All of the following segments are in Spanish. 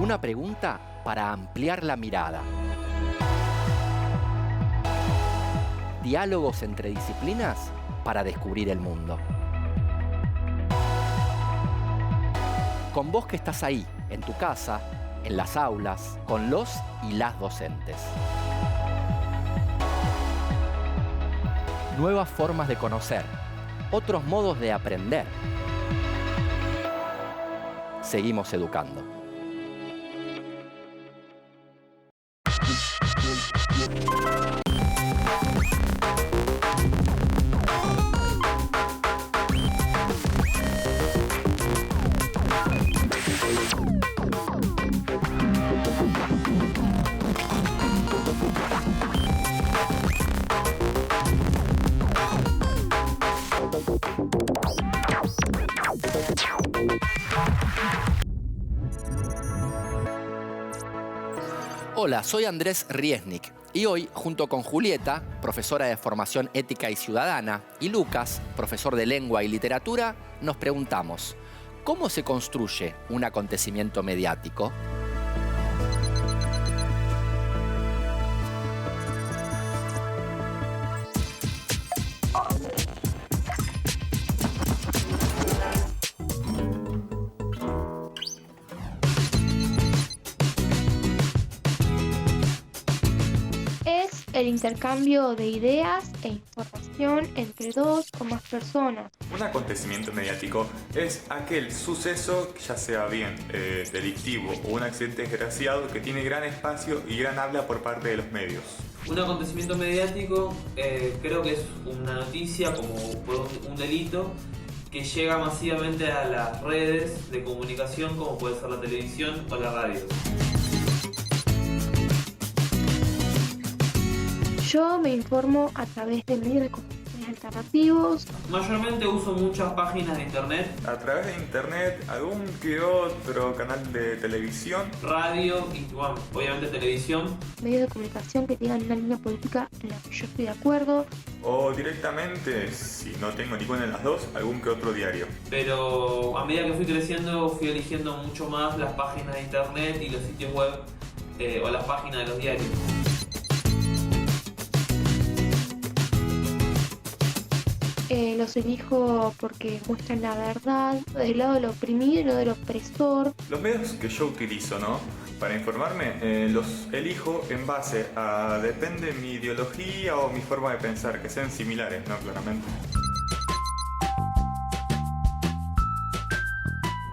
Una pregunta para ampliar la mirada. Diálogos entre disciplinas para descubrir el mundo. Con vos que estás ahí, en tu casa, en las aulas, con los y las docentes. Nuevas formas de conocer, otros modos de aprender. Seguimos educando. Hola, soy Andrés Riesnik y hoy, junto con Julieta, profesora de Formación Ética y Ciudadana, y Lucas, profesor de Lengua y Literatura, nos preguntamos: ¿cómo se construye un acontecimiento mediático? El intercambio de ideas e información entre dos o más personas. Un acontecimiento mediático es aquel suceso, ya sea bien delictivo o un accidente desgraciado, que tiene gran espacio y gran habla por parte de los medios. Un acontecimiento mediático creo que es una noticia como un delito que llega masivamente a las redes de comunicación, como puede ser la televisión o la radio. Yo me informo a través de medios de comunicación alternativos. Mayormente uso muchas páginas de internet. A través de internet, algún que otro canal de televisión. Radio y, bueno, obviamente televisión. Medios de comunicación que tengan una línea política en la que yo estoy de acuerdo. O directamente, si no tengo ninguna de las dos, algún que otro diario. Pero a medida que fui creciendo, fui eligiendo mucho más las páginas de internet y los sitios web o las páginas de los diarios. Los elijo porque muestran la verdad del lado del oprimido y no del opresor. Los medios que yo utilizo, para informarme, los elijo en base a depende mi ideología o mi forma de pensar, que sean similares, claramente.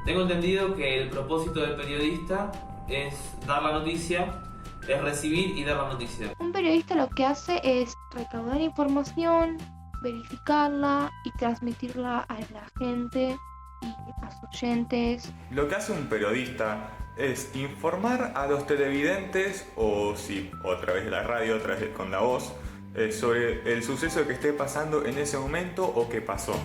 Tengo entendido que el propósito del periodista es dar la noticia, es recibir y dar la noticia. Un periodista lo que hace es recaudar información, verificarla y transmitirla a la gente y a sus oyentes. Lo que hace un periodista es informar a los televidentes, o sí, o a través de la radio, con la voz, sobre el suceso que esté pasando en ese momento o que pasó.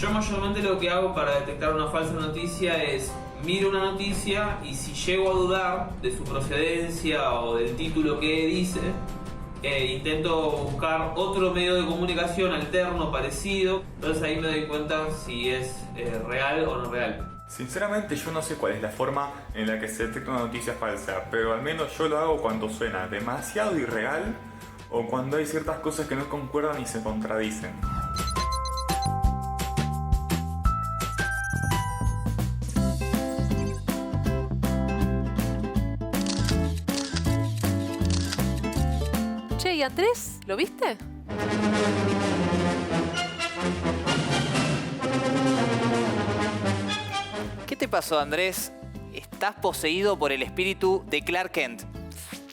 Yo mayormente lo que hago para detectar una falsa noticia es miro una noticia y si llego a dudar de su procedencia o del título que dice, intento buscar otro medio de comunicación alterno, parecido. Entonces ahí me doy cuenta si es real o no real. Sinceramente yo no sé cuál es la forma en la que se detecta una noticia falsa, pero al menos yo lo hago cuando suena demasiado irreal o cuando hay ciertas cosas que no concuerdan y se contradicen. ¿Y Andrés? ¿Lo viste? ¿Qué te pasó, Andrés? Estás poseído por el espíritu de Clark Kent.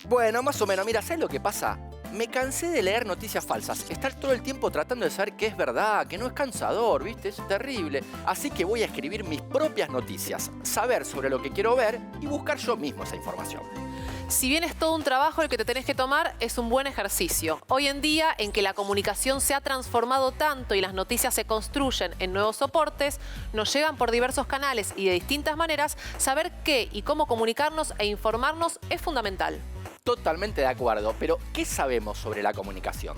Bueno, más o menos. Mira, ¿sabes lo que pasa? Me cansé de leer noticias falsas. Estar todo el tiempo tratando de saber qué es verdad, que no es cansador, ¿viste? Es terrible. Así que voy a escribir mis propias noticias, saber sobre lo que quiero ver y buscar yo mismo esa información. Si bien es todo un trabajo el que te tenés que tomar, es un buen ejercicio. Hoy en día, en que la comunicación se ha transformado tanto y las noticias se construyen en nuevos soportes, nos llegan por diversos canales y de distintas maneras, saber qué y cómo comunicarnos e informarnos es fundamental. Totalmente de acuerdo, pero ¿qué sabemos sobre la comunicación?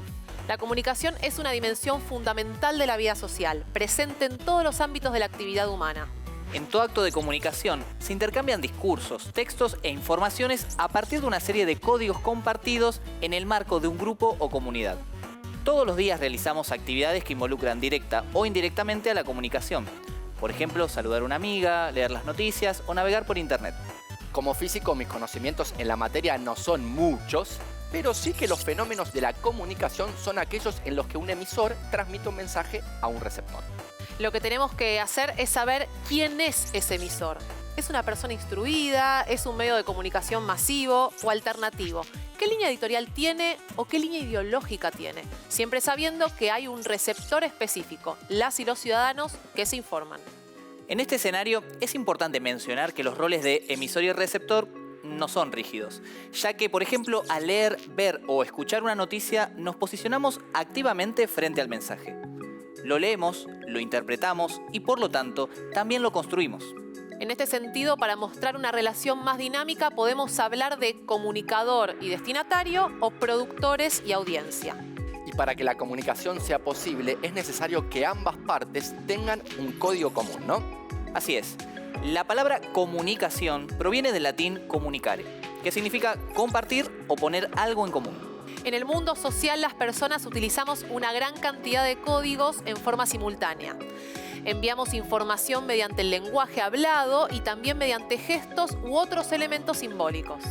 La comunicación es una dimensión fundamental de la vida social, presente en todos los ámbitos de la actividad humana. En todo acto de comunicación se intercambian discursos, textos e informaciones a partir de una serie de códigos compartidos en el marco de un grupo o comunidad. Todos los días realizamos actividades que involucran directa o indirectamente a la comunicación. Por ejemplo, saludar a una amiga, leer las noticias o navegar por internet. Como físico, mis conocimientos en la materia no son muchos, pero sí que los fenómenos de la comunicación son aquellos en los que un emisor transmite un mensaje a un receptor. Lo que tenemos que hacer es saber quién es ese emisor. ¿Es una persona instruida? ¿Es un medio de comunicación masivo o alternativo? ¿Qué línea editorial tiene o qué línea ideológica tiene? Siempre sabiendo que hay un receptor específico, las y los ciudadanos que se informan. En este escenario es importante mencionar que los roles de emisor y receptor no son rígidos, ya que, por ejemplo, al leer, ver o escuchar una noticia nos posicionamos activamente frente al mensaje. Lo leemos, lo interpretamos y, por lo tanto, también lo construimos. En este sentido, para mostrar una relación más dinámica, podemos hablar de comunicador y destinatario o productores y audiencia. Y para que la comunicación sea posible, es necesario que ambas partes tengan un código común, ¿no? Así es. La palabra comunicación proviene del latín comunicare, que significa compartir o poner algo en común. En el mundo social, las personas utilizamos una gran cantidad de códigos en forma simultánea. Enviamos información mediante el lenguaje hablado y también mediante gestos u otros elementos simbólicos.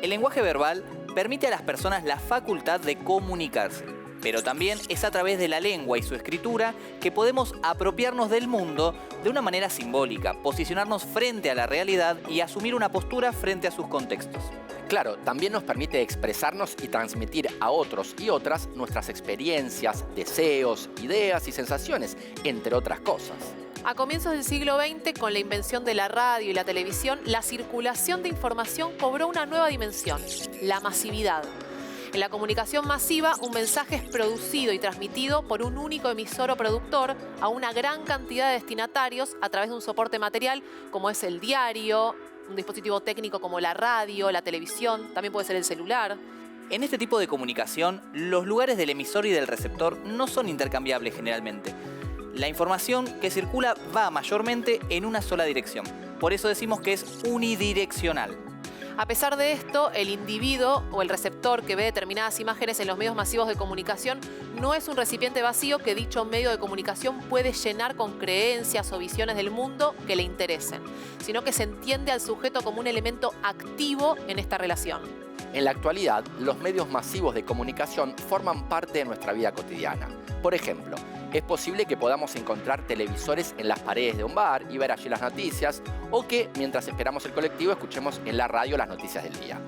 El lenguaje verbal permite a las personas la facultad de comunicarse, pero también es a través de la lengua y su escritura que podemos apropiarnos del mundo de una manera simbólica, posicionarnos frente a la realidad y asumir una postura frente a sus contextos. Claro, también nos permite expresarnos y transmitir a otros y otras nuestras experiencias, deseos, ideas y sensaciones, entre otras cosas. A comienzos del siglo XX, con la invención de la radio y la televisión, la circulación de información cobró una nueva dimensión, la masividad. En la comunicación masiva, un mensaje es producido y transmitido por un único emisor o productor a una gran cantidad de destinatarios a través de un soporte material como es el diario, un dispositivo técnico como la radio, la televisión, también puede ser el celular. En este tipo de comunicación, los lugares del emisor y del receptor no son intercambiables generalmente. La información que circula va mayormente en una sola dirección. Por eso decimos que es unidireccional. A pesar de esto, el individuo o el receptor que ve determinadas imágenes en los medios masivos de comunicación no es un recipiente vacío que dicho medio de comunicación puede llenar con creencias o visiones del mundo que le interesen, sino que se entiende al sujeto como un elemento activo en esta relación. En la actualidad, los medios masivos de comunicación forman parte de nuestra vida cotidiana. Por ejemplo, es posible que podamos encontrar televisores en las paredes de un bar y ver allí las noticias, o que mientras esperamos el colectivo escuchemos en la radio las noticias del día.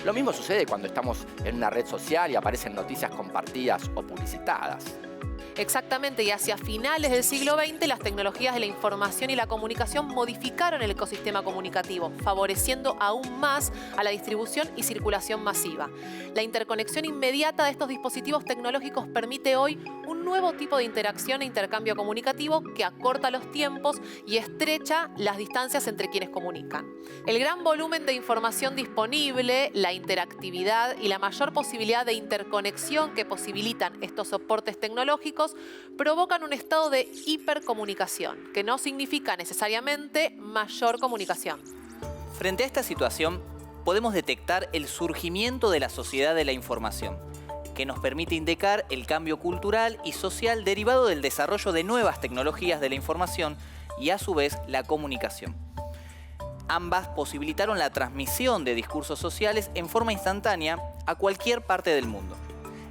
Lo mismo sucede cuando estamos en una red social y aparecen noticias compartidas o publicitadas. Exactamente, y hacia finales del siglo XX las tecnologías de la información y la comunicación modificaron el ecosistema comunicativo, favoreciendo aún más a la distribución y circulación masiva. La interconexión inmediata de estos dispositivos tecnológicos permite hoy un nuevo tipo de interacción e intercambio comunicativo que acorta los tiempos y estrecha las distancias entre quienes comunican. El gran volumen de información disponible, la interactividad y la mayor posibilidad de interconexión que posibilitan estos soportes tecnológicos provocan un estado de hipercomunicación, que no significa necesariamente mayor comunicación. Frente a esta situación, podemos detectar el surgimiento de la sociedad de la información, que nos permite indicar el cambio cultural y social derivado del desarrollo de nuevas tecnologías de la información y a su vez la comunicación. Ambas posibilitaron la transmisión de discursos sociales en forma instantánea a cualquier parte del mundo.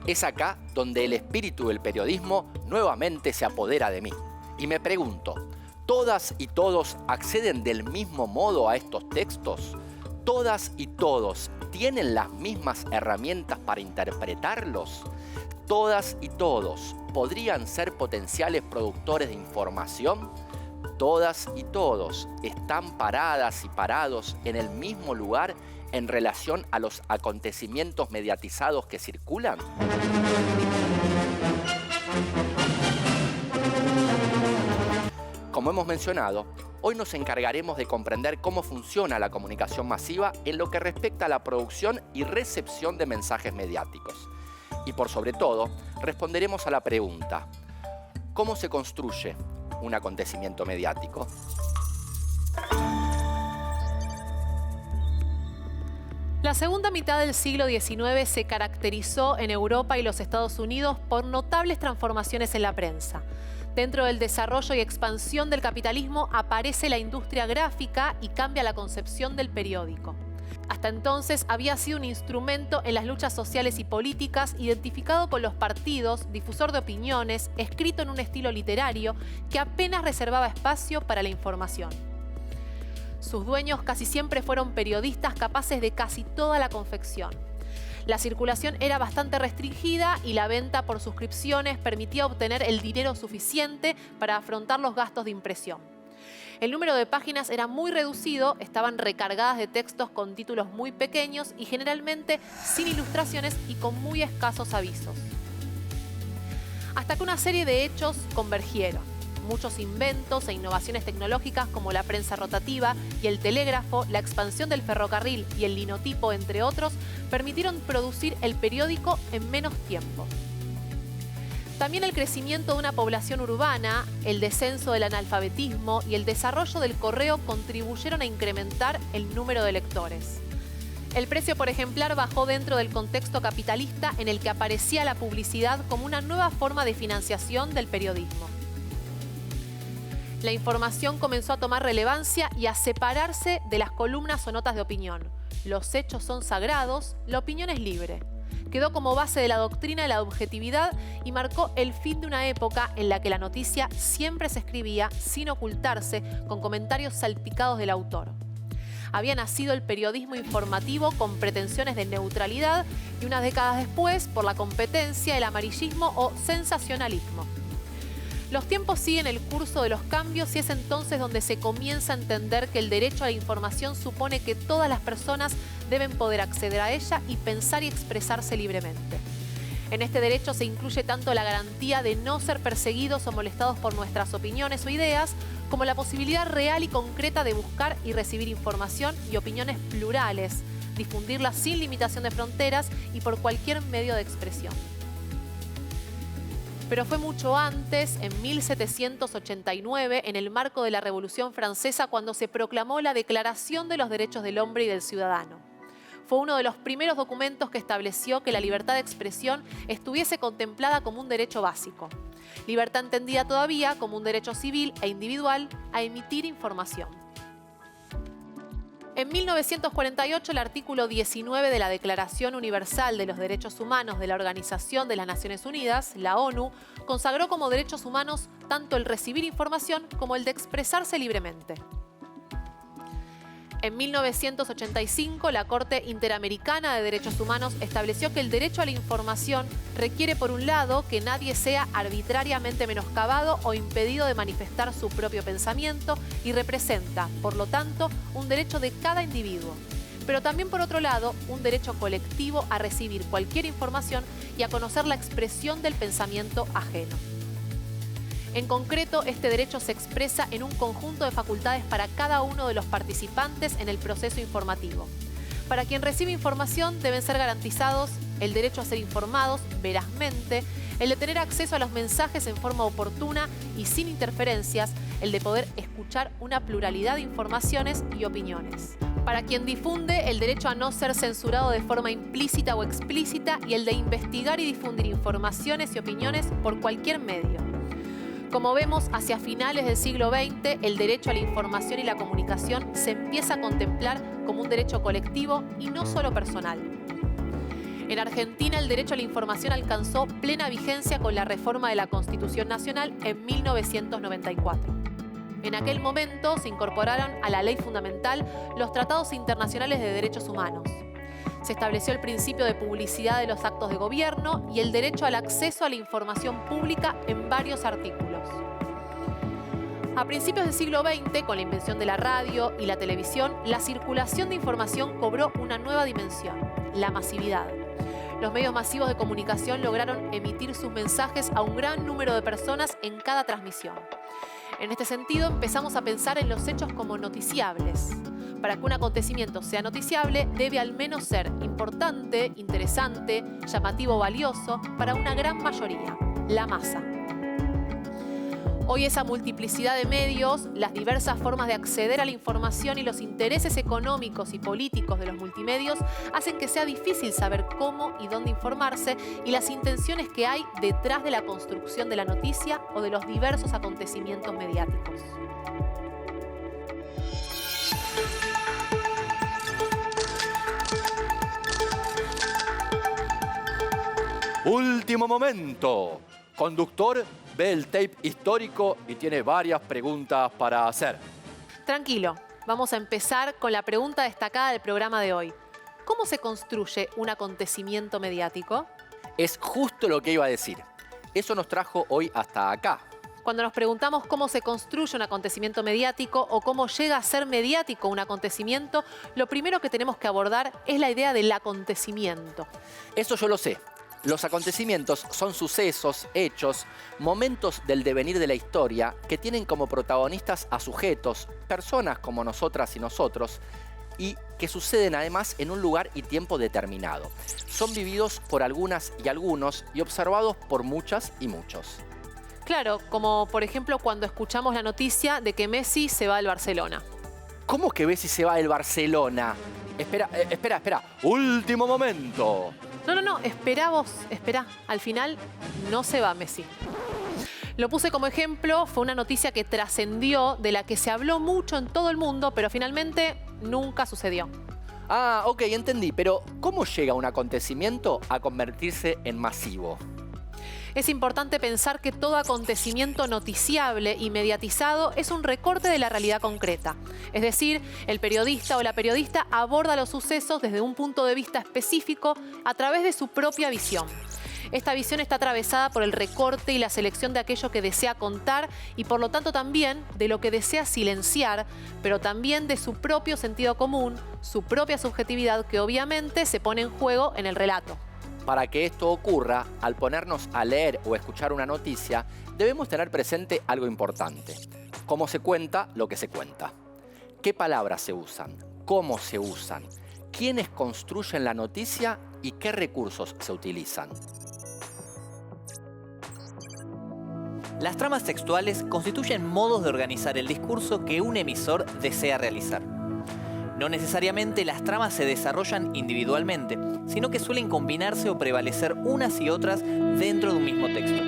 Es acá donde el espíritu del periodismo nuevamente se apodera de mí. Y me pregunto, ¿todas y todos acceden del mismo modo a estos textos? ¿Todas y todos tienen las mismas herramientas para interpretarlos? ¿Todas y todos podrían ser potenciales productores de información? ¿Todas y todos están paradas y parados en el mismo lugar en relación a los acontecimientos mediatizados que circulan? Como hemos mencionado, Hoy nos encargaremos de comprender cómo funciona la comunicación masiva en lo que respecta a la producción y recepción de mensajes mediáticos. Y por sobre todo, responderemos a la pregunta: ¿cómo se construye un acontecimiento mediático? La segunda mitad del siglo XIX se caracterizó en Europa y los Estados Unidos por notables transformaciones en la prensa. Dentro del desarrollo y expansión del capitalismo aparece la industria gráfica y cambia la concepción del periódico. Hasta entonces había sido un instrumento en las luchas sociales y políticas, identificado con los partidos, difusor de opiniones, escrito en un estilo literario que apenas reservaba espacio para la información. Sus dueños casi siempre fueron periodistas capaces de casi toda la confección. La circulación era bastante restringida y la venta por suscripciones permitía obtener el dinero suficiente para afrontar los gastos de impresión. El número de páginas era muy reducido, estaban recargadas de textos con títulos muy pequeños y generalmente sin ilustraciones y con muy escasos avisos. Hasta que una serie de hechos convergieron. Muchos inventos e innovaciones tecnológicas como la prensa rotativa y el telégrafo, la expansión del ferrocarril y el linotipo, entre otros, permitieron producir el periódico en menos tiempo. También el crecimiento de una población urbana, el descenso del analfabetismo y el desarrollo del correo contribuyeron a incrementar el número de lectores. El precio por ejemplar bajó dentro del contexto capitalista en el que aparecía la publicidad como una nueva forma de financiación del periodismo. La información comenzó a tomar relevancia y a separarse de las columnas o notas de opinión. Los hechos son sagrados, la opinión es libre. Quedó como base de la doctrina de la objetividad y marcó el fin de una época en la que la noticia siempre se escribía sin ocultarse, con comentarios salpicados del autor. Había nacido el periodismo informativo con pretensiones de neutralidad y unas décadas después, por la competencia, el amarillismo o sensacionalismo. Los tiempos siguen el curso de los cambios y es entonces donde se comienza a entender que el derecho a la información supone que todas las personas deben poder acceder a ella y pensar y expresarse libremente. En este derecho se incluye tanto la garantía de no ser perseguidos o molestados por nuestras opiniones o ideas, como la posibilidad real y concreta de buscar y recibir información y opiniones plurales, difundirlas sin limitación de fronteras y por cualquier medio de expresión. Pero fue mucho antes, en 1789, en el marco de la Revolución Francesa, cuando se proclamó la Declaración de los Derechos del Hombre y del Ciudadano. Fue uno de los primeros documentos que estableció que la libertad de expresión estuviese contemplada como un derecho básico. Libertad entendida todavía como un derecho civil e individual a emitir información. En 1948, el artículo 19 de la Declaración Universal de los Derechos Humanos de la Organización de las Naciones Unidas, la ONU, consagró como derechos humanos tanto el recibir información como el de expresarse libremente. En 1985, la Corte Interamericana de Derechos Humanos estableció que el derecho a la información requiere, por un lado, que nadie sea arbitrariamente menoscabado o impedido de manifestar su propio pensamiento y representa, por lo tanto, un derecho de cada individuo. Pero también, por otro lado, un derecho colectivo a recibir cualquier información y a conocer la expresión del pensamiento ajeno. En concreto, este derecho se expresa en un conjunto de facultades para cada uno de los participantes en el proceso informativo. Para quien recibe información deben ser garantizados el derecho a ser informados verazmente, el de tener acceso a los mensajes en forma oportuna y sin interferencias, el de poder escuchar una pluralidad de informaciones y opiniones. Para quien difunde, el derecho a no ser censurado de forma implícita o explícita y el de investigar y difundir informaciones y opiniones por cualquier medio. Como vemos, hacia finales del siglo XX, el derecho a la información y la comunicación se empieza a contemplar como un derecho colectivo y no solo personal. En Argentina, el derecho a la información alcanzó plena vigencia con la reforma de la Constitución Nacional en 1994. En aquel momento se incorporaron a la ley fundamental los tratados internacionales de derechos humanos. Se estableció el principio de publicidad de los actos de gobierno y el derecho al acceso a la información pública en varios artículos. A principios del siglo XX, con la invención de la radio y la televisión, la circulación de información cobró una nueva dimensión, la masividad. los medios masivos de comunicación lograron emitir sus mensajes a un gran número de personas en cada transmisión. En este sentido, empezamos a pensar en los hechos como noticiables. Para que un acontecimiento sea noticiable, debe al menos ser importante, interesante, llamativo o valioso para una gran mayoría, la masa. Hoy esa multiplicidad de medios, las diversas formas de acceder a la información y los intereses económicos y políticos de los multimedios hacen que sea difícil saber cómo y dónde informarse y las intenciones que hay detrás de la construcción de la noticia o de los diversos acontecimientos mediáticos. Último momento. Conductor ve el tape histórico y tiene varias preguntas para hacer. Tranquilo, vamos a empezar con la pregunta destacada del programa de hoy. ¿Cómo se construye un acontecimiento mediático? Es justo lo que iba a decir. Eso nos trajo hoy hasta acá. Cuando nos preguntamos cómo se construye un acontecimiento mediático o cómo llega a ser mediático un acontecimiento, lo primero que tenemos que abordar es la idea del acontecimiento. Eso yo lo sé. Los acontecimientos son sucesos, hechos, momentos del devenir de la historia que tienen como protagonistas a sujetos, personas como nosotras y nosotros, y que suceden además en un lugar y tiempo determinado. Son vividos por algunas y algunos y observados por muchas y muchos. Claro, como por ejemplo cuando escuchamos la noticia de que Messi se va al Barcelona. ¿Cómo que Messi se va del Barcelona? Espera. Último momento. No, esperá vos, esperá. Al final no se va Messi. Lo puse como ejemplo, fue una noticia que trascendió, de la que se habló mucho en todo el mundo, pero finalmente nunca sucedió. Ah, ok, entendí. Pero ¿cómo llega un acontecimiento a convertirse en masivo? Es importante pensar que todo acontecimiento noticiable y mediatizado es un recorte de la realidad concreta. Es decir, el periodista o la periodista aborda los sucesos desde un punto de vista específico a través de su propia visión. Esta visión está atravesada por el recorte y la selección de aquello que desea contar y por lo tanto también de lo que desea silenciar, pero también de su propio sentido común, su propia subjetividad que obviamente se pone en juego en el relato. Para que esto ocurra, al ponernos a leer o escuchar una noticia, debemos tener presente algo importante. Cómo se cuenta lo que se cuenta. ¿Qué palabras se usan? ¿Cómo se usan? ¿Quiénes construyen la noticia y qué recursos se utilizan? Las tramas textuales constituyen modos de organizar el discurso que un emisor desea realizar. No necesariamente las tramas se desarrollan individualmente, sino que suelen combinarse o prevalecer unas y otras dentro de un mismo texto.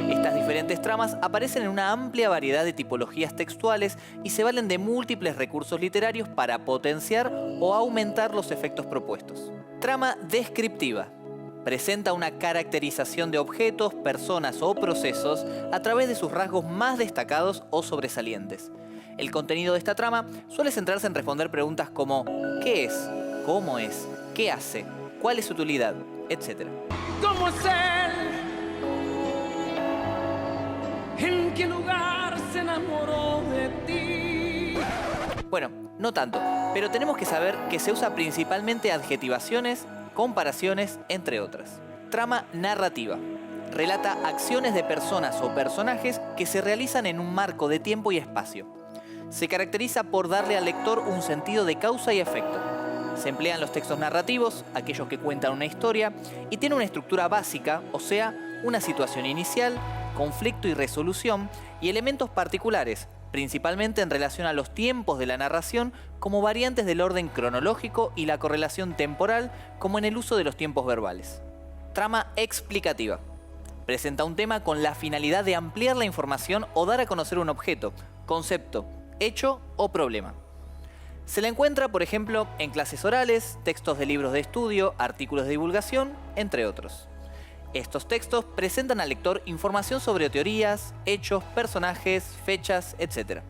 Estas diferentes tramas aparecen en una amplia variedad de tipologías textuales y se valen de múltiples recursos literarios para potenciar o aumentar los efectos propuestos. Trama descriptiva. Presenta una caracterización de objetos, personas o procesos a través de sus rasgos más destacados o sobresalientes. El contenido de esta trama suele centrarse en responder preguntas como ¿qué es? ¿Cómo es? ¿Qué hace? ¿Cuál es su utilidad? Etc. ¿Cómo es él? ¿En qué lugar se enamoró de ti? Bueno, no tanto, pero tenemos que saber que se usa principalmente adjetivaciones, comparaciones, entre otras. Trama narrativa. Relata acciones de personas o personajes que se realizan en un marco de tiempo y espacio. Se caracteriza por darle al lector un sentido de causa y efecto. Se emplean los textos narrativos, aquellos que cuentan una historia, y tiene una estructura básica, o sea, una situación inicial, conflicto y resolución, y elementos particulares, principalmente en relación a los tiempos de la narración, como variantes del orden cronológico y la correlación temporal, como en el uso de los tiempos verbales. Trama explicativa. Presenta un tema con la finalidad de ampliar la información o dar a conocer un objeto, concepto, hecho o problema. Se la encuentra, por ejemplo, en clases orales, textos de libros de estudio, artículos de divulgación, entre otros. Estos textos presentan al lector información sobre teorías, hechos, personajes, fechas, etc.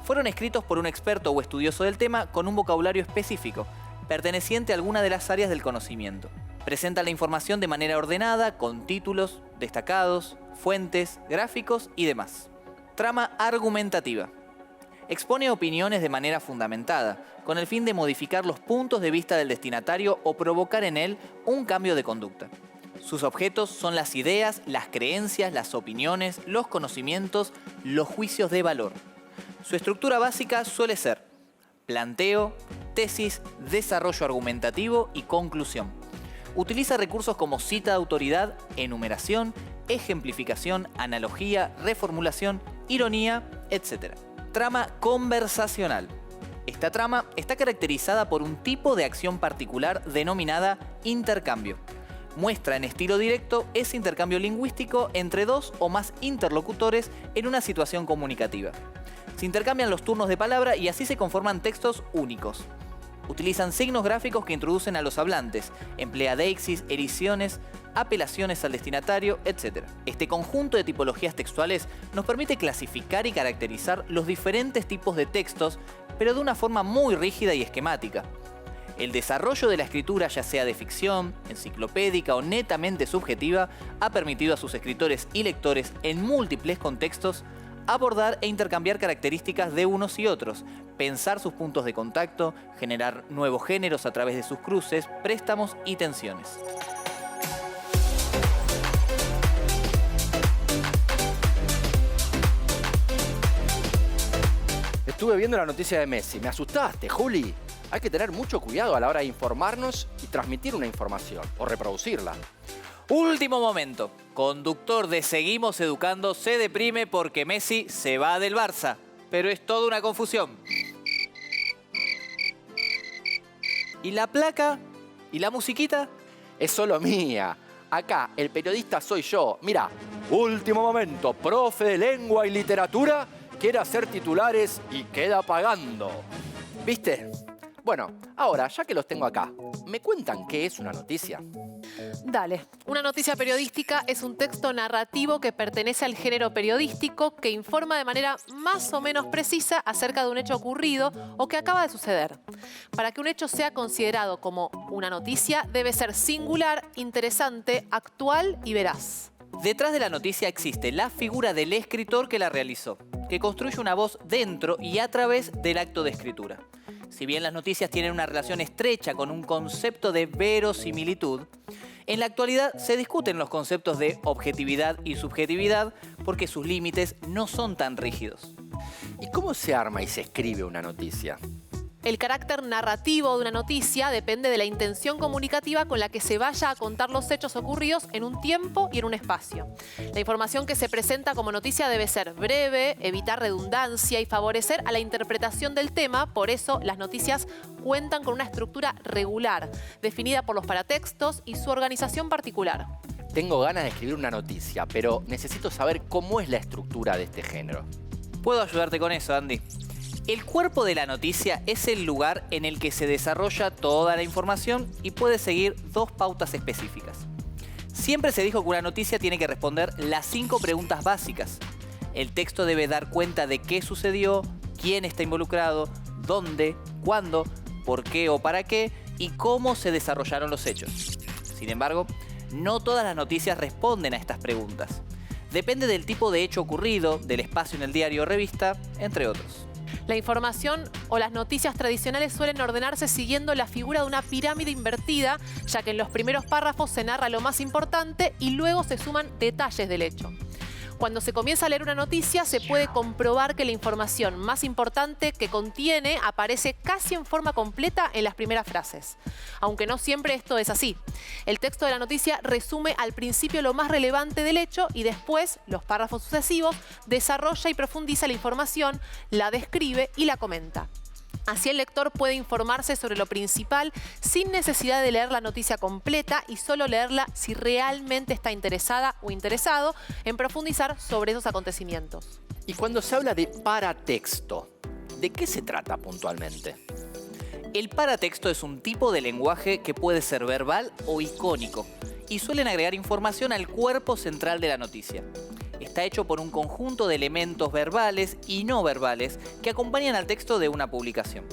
Fueron escritos por un experto o estudioso del tema con un vocabulario específico, perteneciente a alguna de las áreas del conocimiento. Presenta la información de manera ordenada, con títulos, destacados, fuentes, gráficos y demás. Trama argumentativa. expone opiniones de manera fundamentada, con el fin de modificar los puntos de vista del destinatario o provocar en él un cambio de conducta. Sus objetos son las ideas, las creencias, las opiniones, los conocimientos, los juicios de valor. Su estructura básica suele ser planteo, tesis, desarrollo argumentativo y conclusión. Utiliza recursos como cita de autoridad, enumeración, ejemplificación, analogía, reformulación, ironía, etc. Trama conversacional. Esta trama está caracterizada por un tipo de acción particular denominada intercambio. Muestra en estilo directo ese intercambio lingüístico entre dos o más interlocutores en una situación comunicativa. Se intercambian los turnos de palabra y así se conforman textos únicos. Utilizan signos gráficos que introducen a los hablantes, emplea deixis, ericiones, apelaciones al destinatario, etc. Este conjunto de tipologías textuales nos permite clasificar y caracterizar los diferentes tipos de textos, pero de una forma muy rígida y esquemática. El desarrollo de la escritura, ya sea de ficción, enciclopédica o netamente subjetiva, ha permitido a sus escritores y lectores en múltiples contextos abordar e intercambiar características de unos y otros, pensar sus puntos de contacto, generar nuevos géneros a través de sus cruces, préstamos y tensiones. Estuve viendo la noticia de Messi. Me asustaste, Juli. Hay que tener mucho cuidado a la hora de informarnos y transmitir una información o reproducirla. Último momento. Conductor de Seguimos Educando se deprime porque Messi se va del Barça. Pero es toda una confusión. ¿Y la placa? ¿Y la musiquita? Es solo mía. Acá, el periodista soy yo. Mira, último momento. Profe de lengua y literatura quiere hacer titulares y queda pagando. ¿Viste? Bueno, ahora, ya que los tengo acá, ¿me cuentan qué es una noticia? Dale. Una noticia periodística es un texto narrativo que pertenece al género periodístico que informa de manera más o menos precisa acerca de un hecho ocurrido o que acaba de suceder. Para que un hecho sea considerado como una noticia, debe ser singular, interesante, actual y veraz. Detrás de la noticia existe la figura del escritor que la realizó, que construye una voz dentro y a través del acto de escritura. Si bien las noticias tienen una relación estrecha con un concepto de verosimilitud, en la actualidad se discuten los conceptos de objetividad y subjetividad porque sus límites no son tan rígidos. ¿Y cómo se arma y se escribe una noticia? El carácter narrativo de una noticia depende de la intención comunicativa con la que se vaya a contar los hechos ocurridos en un tiempo y en un espacio. La información que se presenta como noticia debe ser breve, evitar redundancia y favorecer a la interpretación del tema. Por eso, las noticias cuentan con una estructura regular, definida por los paratextos y su organización particular. Tengo ganas de escribir una noticia, pero necesito saber cómo es la estructura de este género. Puedo ayudarte con eso, Andy. El cuerpo de la noticia es el lugar en el que se desarrolla toda la información y puede seguir dos pautas específicas. Siempre se dijo que una noticia tiene que responder las 5 preguntas básicas. El texto debe dar cuenta de qué sucedió, quién está involucrado, dónde, cuándo, por qué o para qué y cómo se desarrollaron los hechos. Sin embargo, no todas las noticias responden a estas preguntas. Depende del tipo de hecho ocurrido, del espacio en el diario o revista, entre otros. La información o las noticias tradicionales suelen ordenarse siguiendo la figura de una pirámide invertida, ya que en los primeros párrafos se narra lo más importante y luego se suman detalles del hecho. Cuando se comienza a leer una noticia, se puede comprobar que la información más importante que contiene aparece casi en forma completa en las primeras frases. Aunque no siempre esto es así. El texto de la noticia resume al principio lo más relevante del hecho y después, los párrafos sucesivos, desarrolla y profundiza la información, la describe y la comenta. Así el lector puede informarse sobre lo principal sin necesidad de leer la noticia completa y solo leerla si realmente está interesada o interesado en profundizar sobre esos acontecimientos. Y cuando se habla de paratexto, ¿de qué se trata puntualmente? El paratexto es un tipo de lenguaje que puede ser verbal o icónico y suelen agregar información al cuerpo central de la noticia. Está hecho por un conjunto de elementos verbales y no verbales que acompañan al texto de una publicación.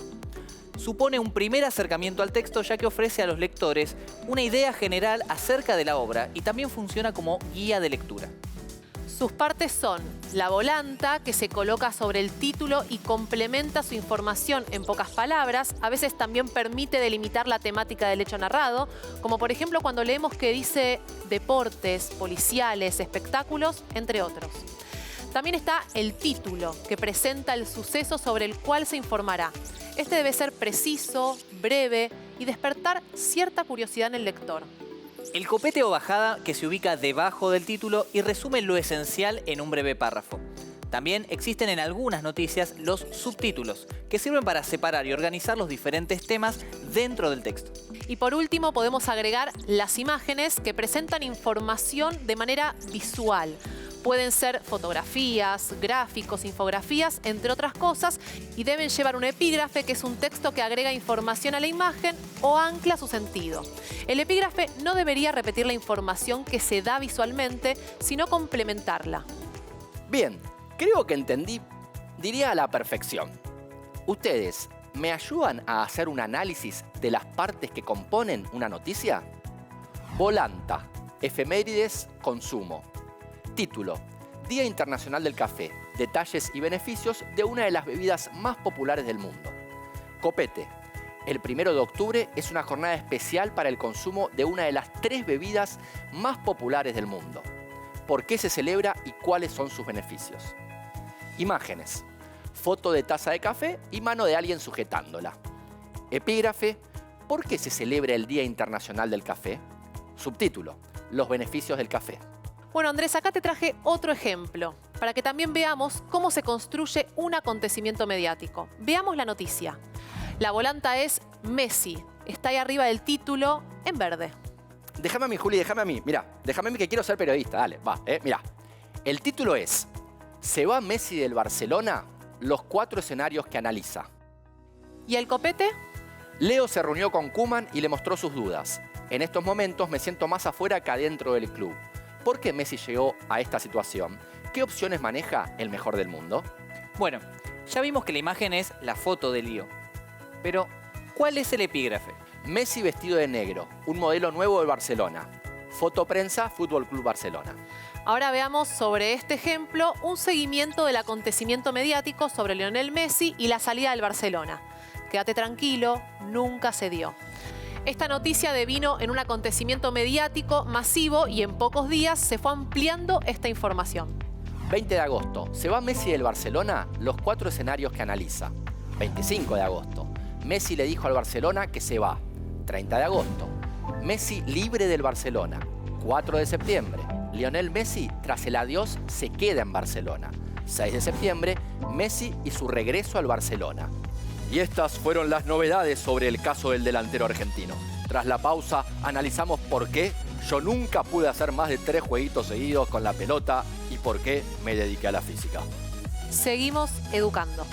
Supone un primer acercamiento al texto ya que ofrece a los lectores una idea general acerca de la obra y también funciona como guía de lectura. Sus partes son la volanta, que se coloca sobre el título y complementa su información en pocas palabras. A veces también permite delimitar la temática del hecho narrado, como por ejemplo cuando leemos que dice deportes, policiales, espectáculos, entre otros. También está el título, que presenta el suceso sobre el cual se informará. Este debe ser preciso, breve y despertar cierta curiosidad en el lector. El copete o bajada, que se ubica debajo del título y resume lo esencial en un breve párrafo. También existen en algunas noticias los subtítulos, que sirven para separar y organizar los diferentes temas dentro del texto. Y por último podemos agregar las imágenes, que presentan información de manera visual. Pueden ser fotografías, gráficos, infografías, entre otras cosas, y deben llevar un epígrafe, que es un texto que agrega información a la imagen o ancla su sentido. El epígrafe no debería repetir la información que se da visualmente, sino complementarla. Bien, creo que entendí, diría a la perfección. ¿Ustedes me ayudan a hacer un análisis de las partes que componen una noticia? Volanta, efemérides, consumo. Título: Día Internacional del Café. Detalles y beneficios de una de las bebidas más populares del mundo. Copete: el 1 de octubre es una jornada especial para el consumo de una de las 3 bebidas más populares del mundo. ¿Por qué se celebra y cuáles son sus beneficios? Imágenes: foto de taza de café y mano de alguien sujetándola. Epígrafe: ¿por qué se celebra el Día Internacional del Café? Subtítulo: los beneficios del café. Bueno, Andrés, acá te traje otro ejemplo, para que también veamos cómo se construye un acontecimiento mediático. Veamos la noticia. La volanta es Messi. Está ahí arriba del título en verde. Déjame a mí, Juli, déjame a mí. Mira, déjame a mí que quiero ser periodista. Dale, va, mira. El título es: ¿se va Messi del Barcelona? Los 4 escenarios que analiza. ¿Y el copete? Leo se reunió con Koeman y le mostró sus dudas. En estos momentos me siento más afuera que adentro del club. ¿Por qué Messi llegó a esta situación? ¿Qué opciones maneja el mejor del mundo? Bueno, ya vimos que la imagen es la foto de Lío. Pero, ¿cuál es el epígrafe? Messi vestido de negro, un modelo nuevo del Barcelona. Foto prensa, Fútbol Club Barcelona. Ahora veamos sobre este ejemplo un seguimiento del acontecimiento mediático sobre Lionel Messi y la salida del Barcelona. Quédate tranquilo, nunca se dio. Esta noticia devino en un acontecimiento mediático masivo y en pocos días se fue ampliando esta información. 20 de agosto. ¿Se va Messi del Barcelona? Los 4 escenarios que analiza. 25 de agosto. Messi le dijo al Barcelona que se va. 30 de agosto. Messi libre del Barcelona. 4 de septiembre. Lionel Messi, tras el adiós, se queda en Barcelona. 6 de septiembre. Messi y su regreso al Barcelona. Y estas fueron las novedades sobre el caso del delantero argentino. Tras la pausa, analizamos por qué yo nunca pude hacer más de 3 jueguitos seguidos con la pelota y por qué me dediqué a la física. Seguimos educando.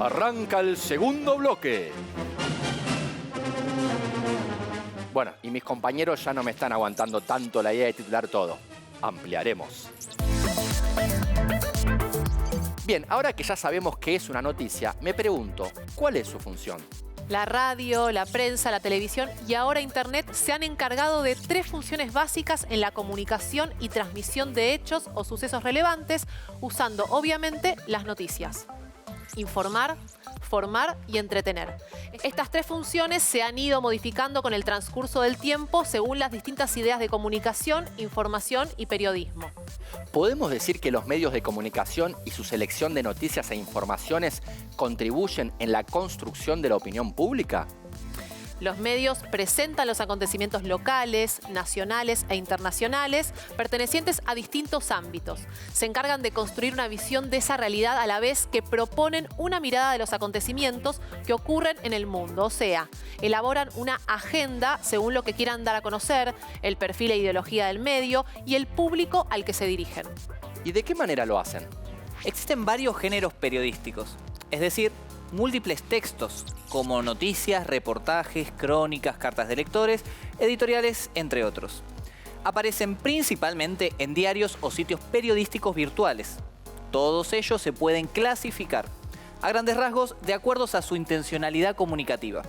Arranca el segundo bloque. Bueno, y mis compañeros ya no me están aguantando tanto la idea de titular todo. Ampliaremos. Bien, ahora que ya sabemos qué es una noticia, me pregunto, ¿cuál es su función? La radio, la prensa, la televisión y ahora Internet se han encargado de 3 funciones básicas en la comunicación y transmisión de hechos o sucesos relevantes, usando obviamente las noticias. Informar, formar y entretener. Estas 3 funciones se han ido modificando con el transcurso del tiempo según las distintas ideas de comunicación, información y periodismo. ¿Podemos decir que los medios de comunicación y su selección de noticias e informaciones contribuyen en la construcción de la opinión pública? Los medios presentan los acontecimientos locales, nacionales e internacionales pertenecientes a distintos ámbitos. Se encargan de construir una visión de esa realidad a la vez que proponen una mirada de los acontecimientos que ocurren en el mundo. O sea, elaboran una agenda según lo que quieran dar a conocer, el perfil e ideología del medio y el público al que se dirigen. ¿Y de qué manera lo hacen? Existen varios géneros periodísticos, es decir, múltiples textos, como noticias, reportajes, crónicas, cartas de lectores, editoriales, entre otros. Aparecen principalmente en diarios o sitios periodísticos virtuales. Todos ellos se pueden clasificar, a grandes rasgos, de acuerdo a su intencionalidad comunicativa.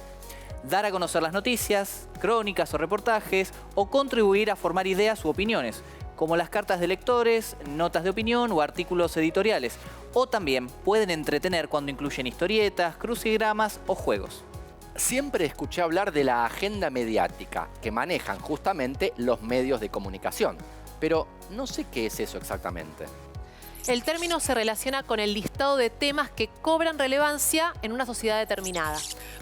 Dar a conocer las noticias, crónicas o reportajes, o contribuir a formar ideas u opiniones, como las cartas de lectores, notas de opinión o artículos editoriales. O también pueden entretener cuando incluyen historietas, crucigramas o juegos. Siempre escuché hablar de la agenda mediática que manejan justamente los medios de comunicación, pero no sé qué es eso exactamente. El término se relaciona con el listado de temas que cobran relevancia en una sociedad determinada.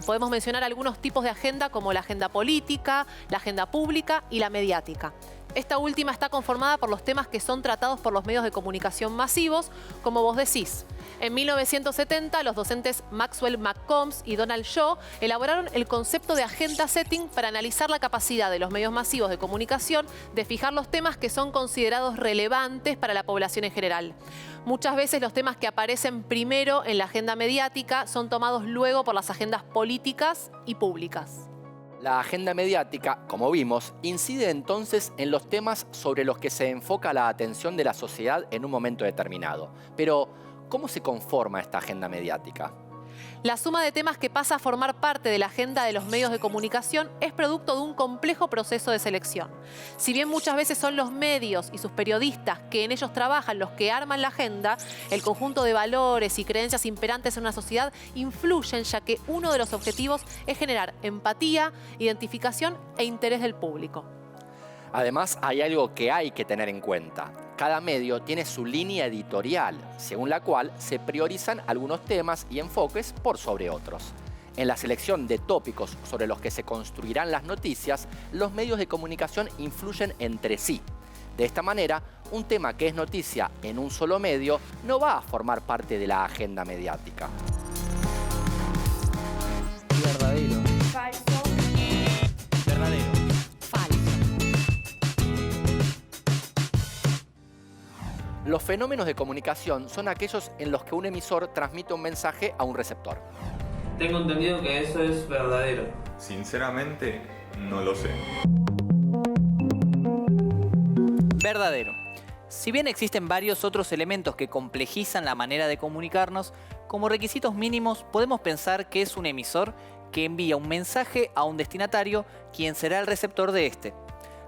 Podemos mencionar algunos tipos de agenda como la agenda política, la agenda pública y la mediática. Esta última está conformada por los temas que son tratados por los medios de comunicación masivos, como vos decís. En 1970, los docentes Maxwell McCombs y Donald Shaw elaboraron el concepto de agenda setting para analizar la capacidad de los medios masivos de comunicación de fijar los temas que son considerados relevantes para la población en general. Muchas veces los temas que aparecen primero en la agenda mediática son tomados luego por las agendas políticas y públicas. La agenda mediática, como vimos, incide entonces en los temas sobre los que se enfoca la atención de la sociedad en un momento determinado. Pero, ¿cómo se conforma esta agenda mediática? La suma de temas que pasa a formar parte de la agenda de los medios de comunicación es producto de un complejo proceso de selección. Si bien muchas veces son los medios y sus periodistas que en ellos trabajan los que arman la agenda, el conjunto de valores y creencias imperantes en una sociedad influyen, ya que uno de los objetivos es generar empatía, identificación e interés del público. Además, hay algo que hay que tener en cuenta. Cada medio tiene su línea editorial, según la cual se priorizan algunos temas y enfoques por sobre otros. En la selección de tópicos sobre los que se construirán las noticias, los medios de comunicación influyen entre sí. De esta manera, un tema que es noticia en un solo medio no va a formar parte de la agenda mediática. Verdadero. Falso. Verdadero. Falso. Los fenómenos de comunicación son aquellos en los que un emisor transmite un mensaje a un receptor. Tengo entendido que eso es verdadero. Sinceramente, no lo sé. Verdadero. Si bien existen varios otros elementos que complejizan la manera de comunicarnos, como requisitos mínimos podemos pensar que es un emisor que envía un mensaje a un destinatario, quien será el receptor de este.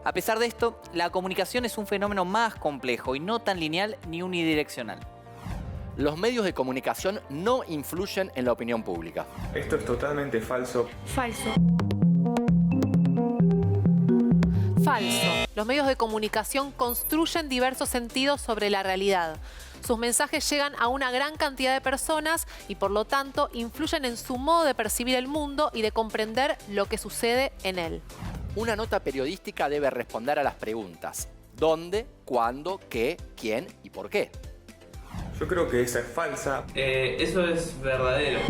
A pesar de esto, la comunicación es un fenómeno más complejo y no tan lineal ni unidireccional. Los medios de comunicación no influyen en la opinión pública. Esto es totalmente falso. Falso. Falso. Los medios de comunicación construyen diversos sentidos sobre la realidad. Sus mensajes llegan a una gran cantidad de personas y por lo tanto influyen en su modo de percibir el mundo y de comprender lo que sucede en él. Una nota periodística debe responder a las preguntas: ¿dónde, cuándo, qué, quién y por qué? Yo creo que esa es falsa. Eso es verdadero.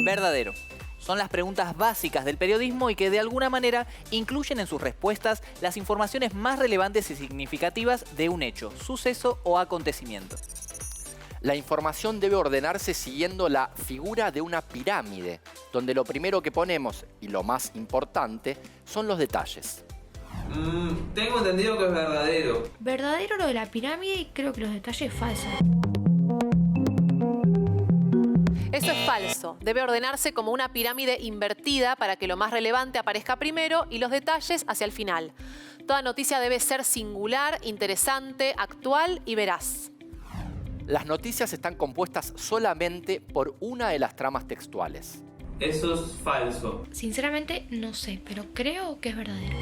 Verdadero. Son las preguntas básicas del periodismo y que de alguna manera incluyen en sus respuestas las informaciones más relevantes y significativas de un hecho, suceso o acontecimiento. La información debe ordenarse siguiendo la figura de una pirámide, donde lo primero que ponemos, y lo más importante, son los detalles. Tengo entendido que es verdadero. Verdadero lo de la pirámide y creo que los detalles falsos. Eso es falso. Debe ordenarse como una pirámide invertida para que lo más relevante aparezca primero y los detalles hacia el final. Toda noticia debe ser singular, interesante, actual y veraz. Las noticias están compuestas solamente por una de las tramas textuales. Eso es falso. Sinceramente no sé, pero creo que es verdadero.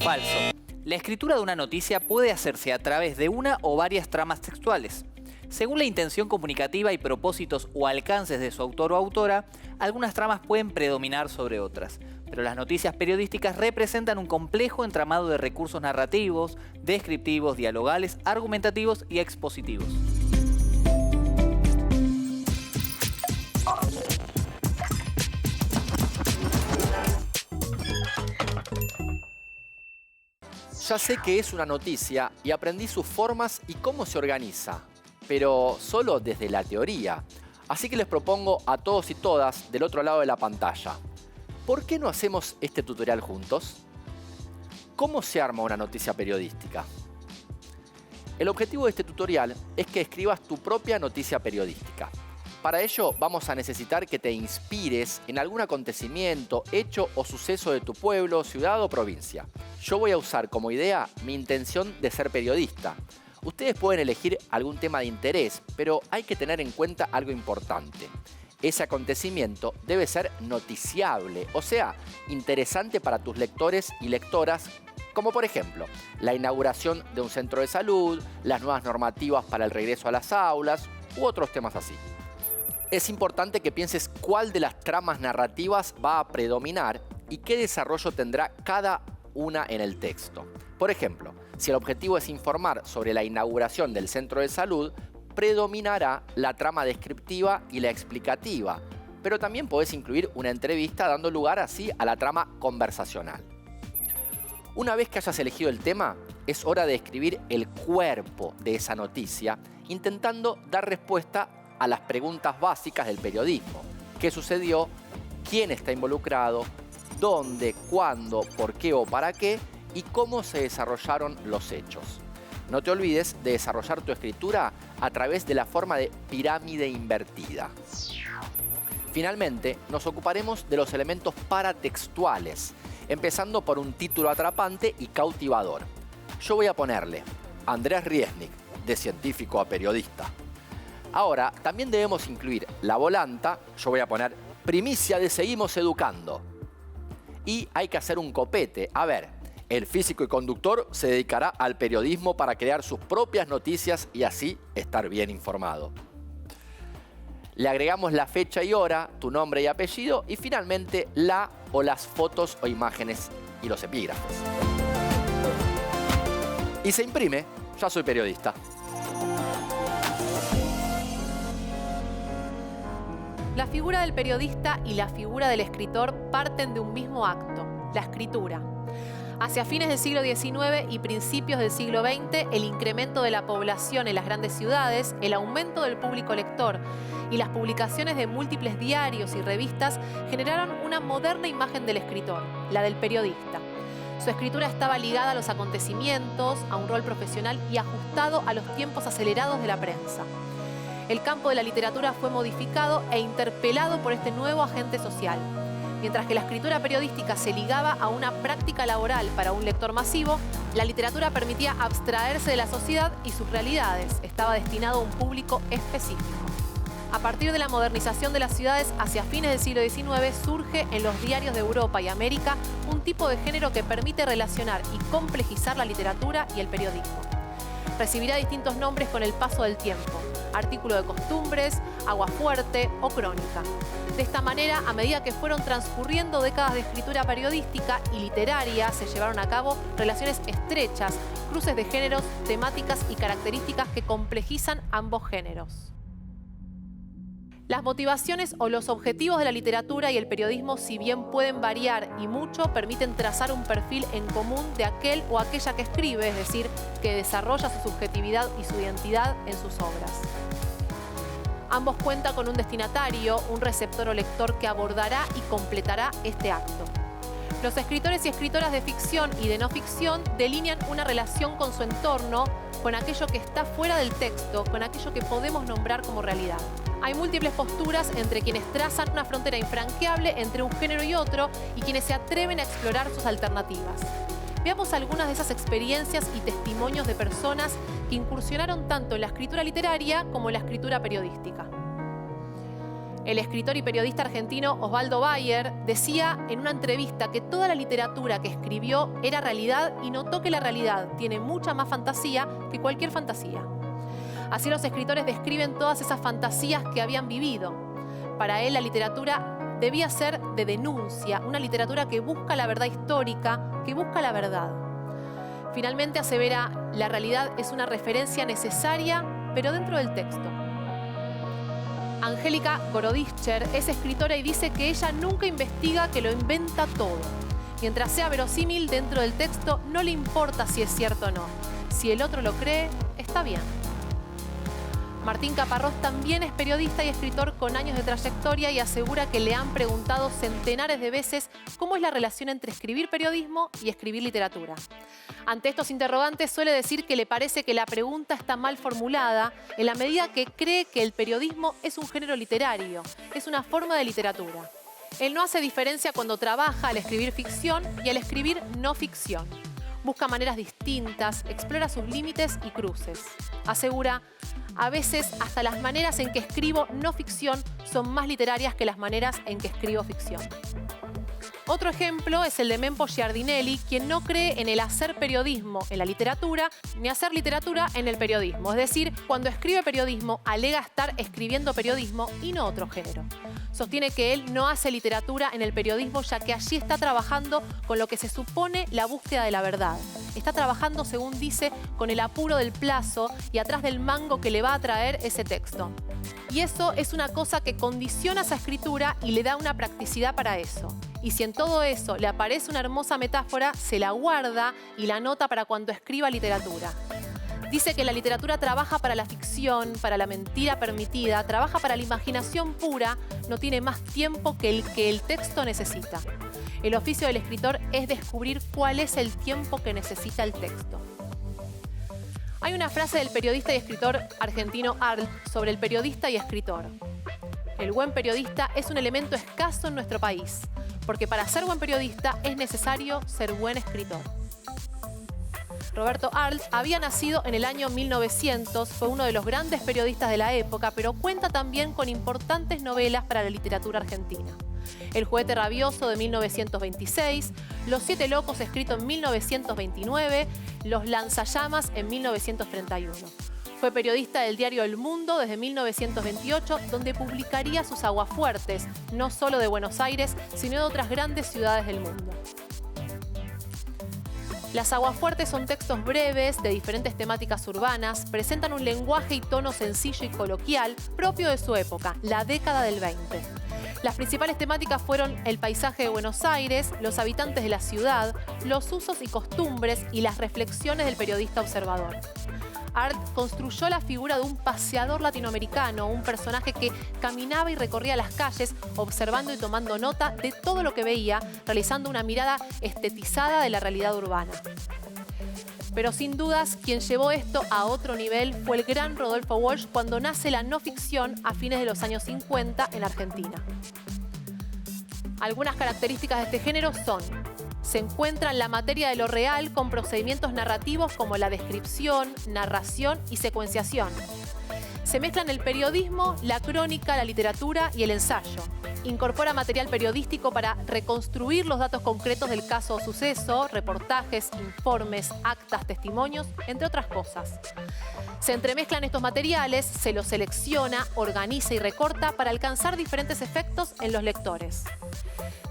Falso. La escritura de una noticia puede hacerse a través de una o varias tramas textuales. Según la intención comunicativa y propósitos o alcances de su autor o autora, algunas tramas pueden predominar sobre otras. Pero las noticias periodísticas representan un complejo entramado de recursos narrativos, descriptivos, dialogales, argumentativos y expositivos. Ya sé qué es una noticia y aprendí sus formas y cómo se organiza, pero solo desde la teoría. Así que les propongo a todos y todas del otro lado de la pantalla, ¿por qué no hacemos este tutorial juntos? ¿Cómo se arma una noticia periodística? El objetivo de este tutorial es que escribas tu propia noticia periodística. Para ello vamos a necesitar que te inspires en algún acontecimiento, hecho o suceso de tu pueblo, ciudad o provincia. Yo voy a usar como idea mi intención de ser periodista. Ustedes pueden elegir algún tema de interés, pero hay que tener en cuenta algo importante. Ese acontecimiento debe ser noticiable, o sea, interesante para tus lectores y lectoras, como por ejemplo, la inauguración de un centro de salud, las nuevas normativas para el regreso a las aulas u otros temas así. Es importante que pienses cuál de las tramas narrativas va a predominar y qué desarrollo tendrá cada una en el texto. Por ejemplo, si el objetivo es informar sobre la inauguración del centro de salud, predominará la trama descriptiva y la explicativa, pero también podés incluir una entrevista dando lugar así a la trama conversacional. Una vez que hayas elegido el tema, es hora de escribir el cuerpo de esa noticia, intentando dar respuesta a las preguntas básicas del periodismo. ¿Qué sucedió? ¿Quién está involucrado? ¿Dónde? ¿Cuándo? ¿Por qué o para qué? Y cómo se desarrollaron los hechos. No te olvides de desarrollar tu escritura a través de la forma de pirámide invertida. Finalmente, nos ocuparemos de los elementos paratextuales, empezando por un título atrapante y cautivador. Yo voy a ponerle Andrés Riesnik, de científico a periodista. Ahora, también debemos incluir la volanta. Yo voy a poner primicia de Seguimos Educando. Y hay que hacer un copete. A ver, el físico y conductor se dedicará al periodismo para crear sus propias noticias y así estar bien informado. Le agregamos la fecha y hora, tu nombre y apellido y finalmente la o las fotos o imágenes y los epígrafes. Y se imprime, ya soy periodista. La figura del periodista y la figura del escritor parten de un mismo acto, la escritura. Hacia fines del siglo XIX y principios del siglo XX, el incremento de la población en las grandes ciudades, el aumento del público lector y las publicaciones de múltiples diarios y revistas generaron una moderna imagen del escritor, la del periodista. Su escritura estaba ligada a los acontecimientos, a un rol profesional y ajustado a los tiempos acelerados de la prensa. El campo de la literatura fue modificado e interpelado por este nuevo agente social. Mientras que la escritura periodística se ligaba a una práctica laboral para un lector masivo, la literatura permitía abstraerse de la sociedad y sus realidades. Estaba destinado a un público específico. A partir de la modernización de las ciudades hacia fines del siglo XIX, surge en los diarios de Europa y América un tipo de género que permite relacionar y complejizar la literatura y el periodismo. Recibirá distintos nombres con el paso del tiempo: artículo de costumbres, aguafuerte o crónica. De esta manera, a medida que fueron transcurriendo décadas de escritura periodística y literaria, se llevaron a cabo relaciones estrechas, cruces de géneros, temáticas y características que complejizan ambos géneros. Las motivaciones o los objetivos de la literatura y el periodismo, si bien pueden variar y mucho, permiten trazar un perfil en común de aquel o aquella que escribe, es decir, que desarrolla su subjetividad y su identidad en sus obras. Ambos cuentan con un destinatario, un receptor o lector que abordará y completará este acto. Los escritores y escritoras de ficción y de no ficción delinean una relación con su entorno, con aquello que está fuera del texto, con aquello que podemos nombrar como realidad. Hay múltiples posturas entre quienes trazan una frontera infranqueable entre un género y otro y quienes se atreven a explorar sus alternativas. Veamos algunas de esas experiencias y testimonios de personas que incursionaron tanto en la escritura literaria como en la escritura periodística. El escritor y periodista argentino Osvaldo Bayer decía en una entrevista que toda la literatura que escribió era realidad y notó que la realidad tiene mucha más fantasía que cualquier fantasía. Así los escritores describen todas esas fantasías que habían vivido. Para él la literatura debía ser de denuncia, una literatura que busca la verdad histórica, que busca la verdad. Finalmente asevera, la realidad es una referencia necesaria, pero dentro del texto. Angélica Gorodischer es escritora y dice que ella nunca investiga, que lo inventa todo. Mientras sea verosímil dentro del texto, no le importa si es cierto o no. Si el otro lo cree, está bien. Martín Caparrós también es periodista y escritor con años de trayectoria y asegura que le han preguntado centenares de veces cómo es la relación entre escribir periodismo y escribir literatura. Ante estos interrogantes suele decir que le parece que la pregunta está mal formulada en la medida que cree que el periodismo es un género literario, es una forma de literatura. Él no hace diferencia cuando trabaja al escribir ficción y al escribir no ficción. Busca maneras distintas, explora sus límites y cruces. Asegura, a veces hasta las maneras en que escribo no ficción son más literarias que las maneras en que escribo ficción. Otro ejemplo es el de Mempo Giardinelli, quien no cree en el hacer periodismo en la literatura ni hacer literatura en el periodismo. Es decir, cuando escribe periodismo, alega estar escribiendo periodismo y no otro género. Sostiene que él no hace literatura en el periodismo ya que allí está trabajando con lo que se supone la búsqueda de la verdad. Está trabajando, según dice, con el apuro del plazo y atrás del mango que le va a traer ese texto. Y eso es una cosa que condiciona esa escritura y le da una practicidad para eso. Y si en todo eso le aparece una hermosa metáfora, se la guarda y la anota para cuando escriba literatura. Dice que la literatura trabaja para la ficción, para la mentira permitida, trabaja para la imaginación pura, no tiene más tiempo que el texto necesita. El oficio del escritor es descubrir cuál es el tiempo que necesita el texto. Hay una frase del periodista y escritor argentino Arlt sobre el periodista y escritor. El buen periodista es un elemento escaso en nuestro país, porque para ser buen periodista es necesario ser buen escritor. Roberto Arlt había nacido en el año 1900, fue uno de los grandes periodistas de la época, pero cuenta también con importantes novelas para la literatura argentina. El juguete rabioso de 1926, Los siete locos escrito en 1929, Los lanzallamas en 1931. Fue periodista del diario El Mundo desde 1928, donde publicaría sus aguafuertes, no solo de Buenos Aires, sino de otras grandes ciudades del mundo. Las aguafuertes son textos breves de diferentes temáticas urbanas, presentan un lenguaje y tono sencillo y coloquial propio de su época, la década del 20. Las principales temáticas fueron el paisaje de Buenos Aires, los habitantes de la ciudad, los usos y costumbres y las reflexiones del periodista observador. Arlt construyó la figura de un paseador latinoamericano, un personaje que caminaba y recorría las calles observando y tomando nota de todo lo que veía, realizando una mirada estetizada de la realidad urbana. Pero sin dudas, quien llevó esto a otro nivel fue el gran Rodolfo Walsh cuando nace la no ficción a fines de los años 50 en Argentina. Algunas características de este género son: se encuentra en la materia de lo real con procedimientos narrativos como la descripción, narración y secuenciación. Se mezclan el periodismo, la crónica, la literatura y el ensayo. Incorpora material periodístico para reconstruir los datos concretos del caso o suceso, reportajes, informes, actas, testimonios, entre otras cosas. Se entremezclan estos materiales, se los selecciona, organiza y recorta para alcanzar diferentes efectos en los lectores.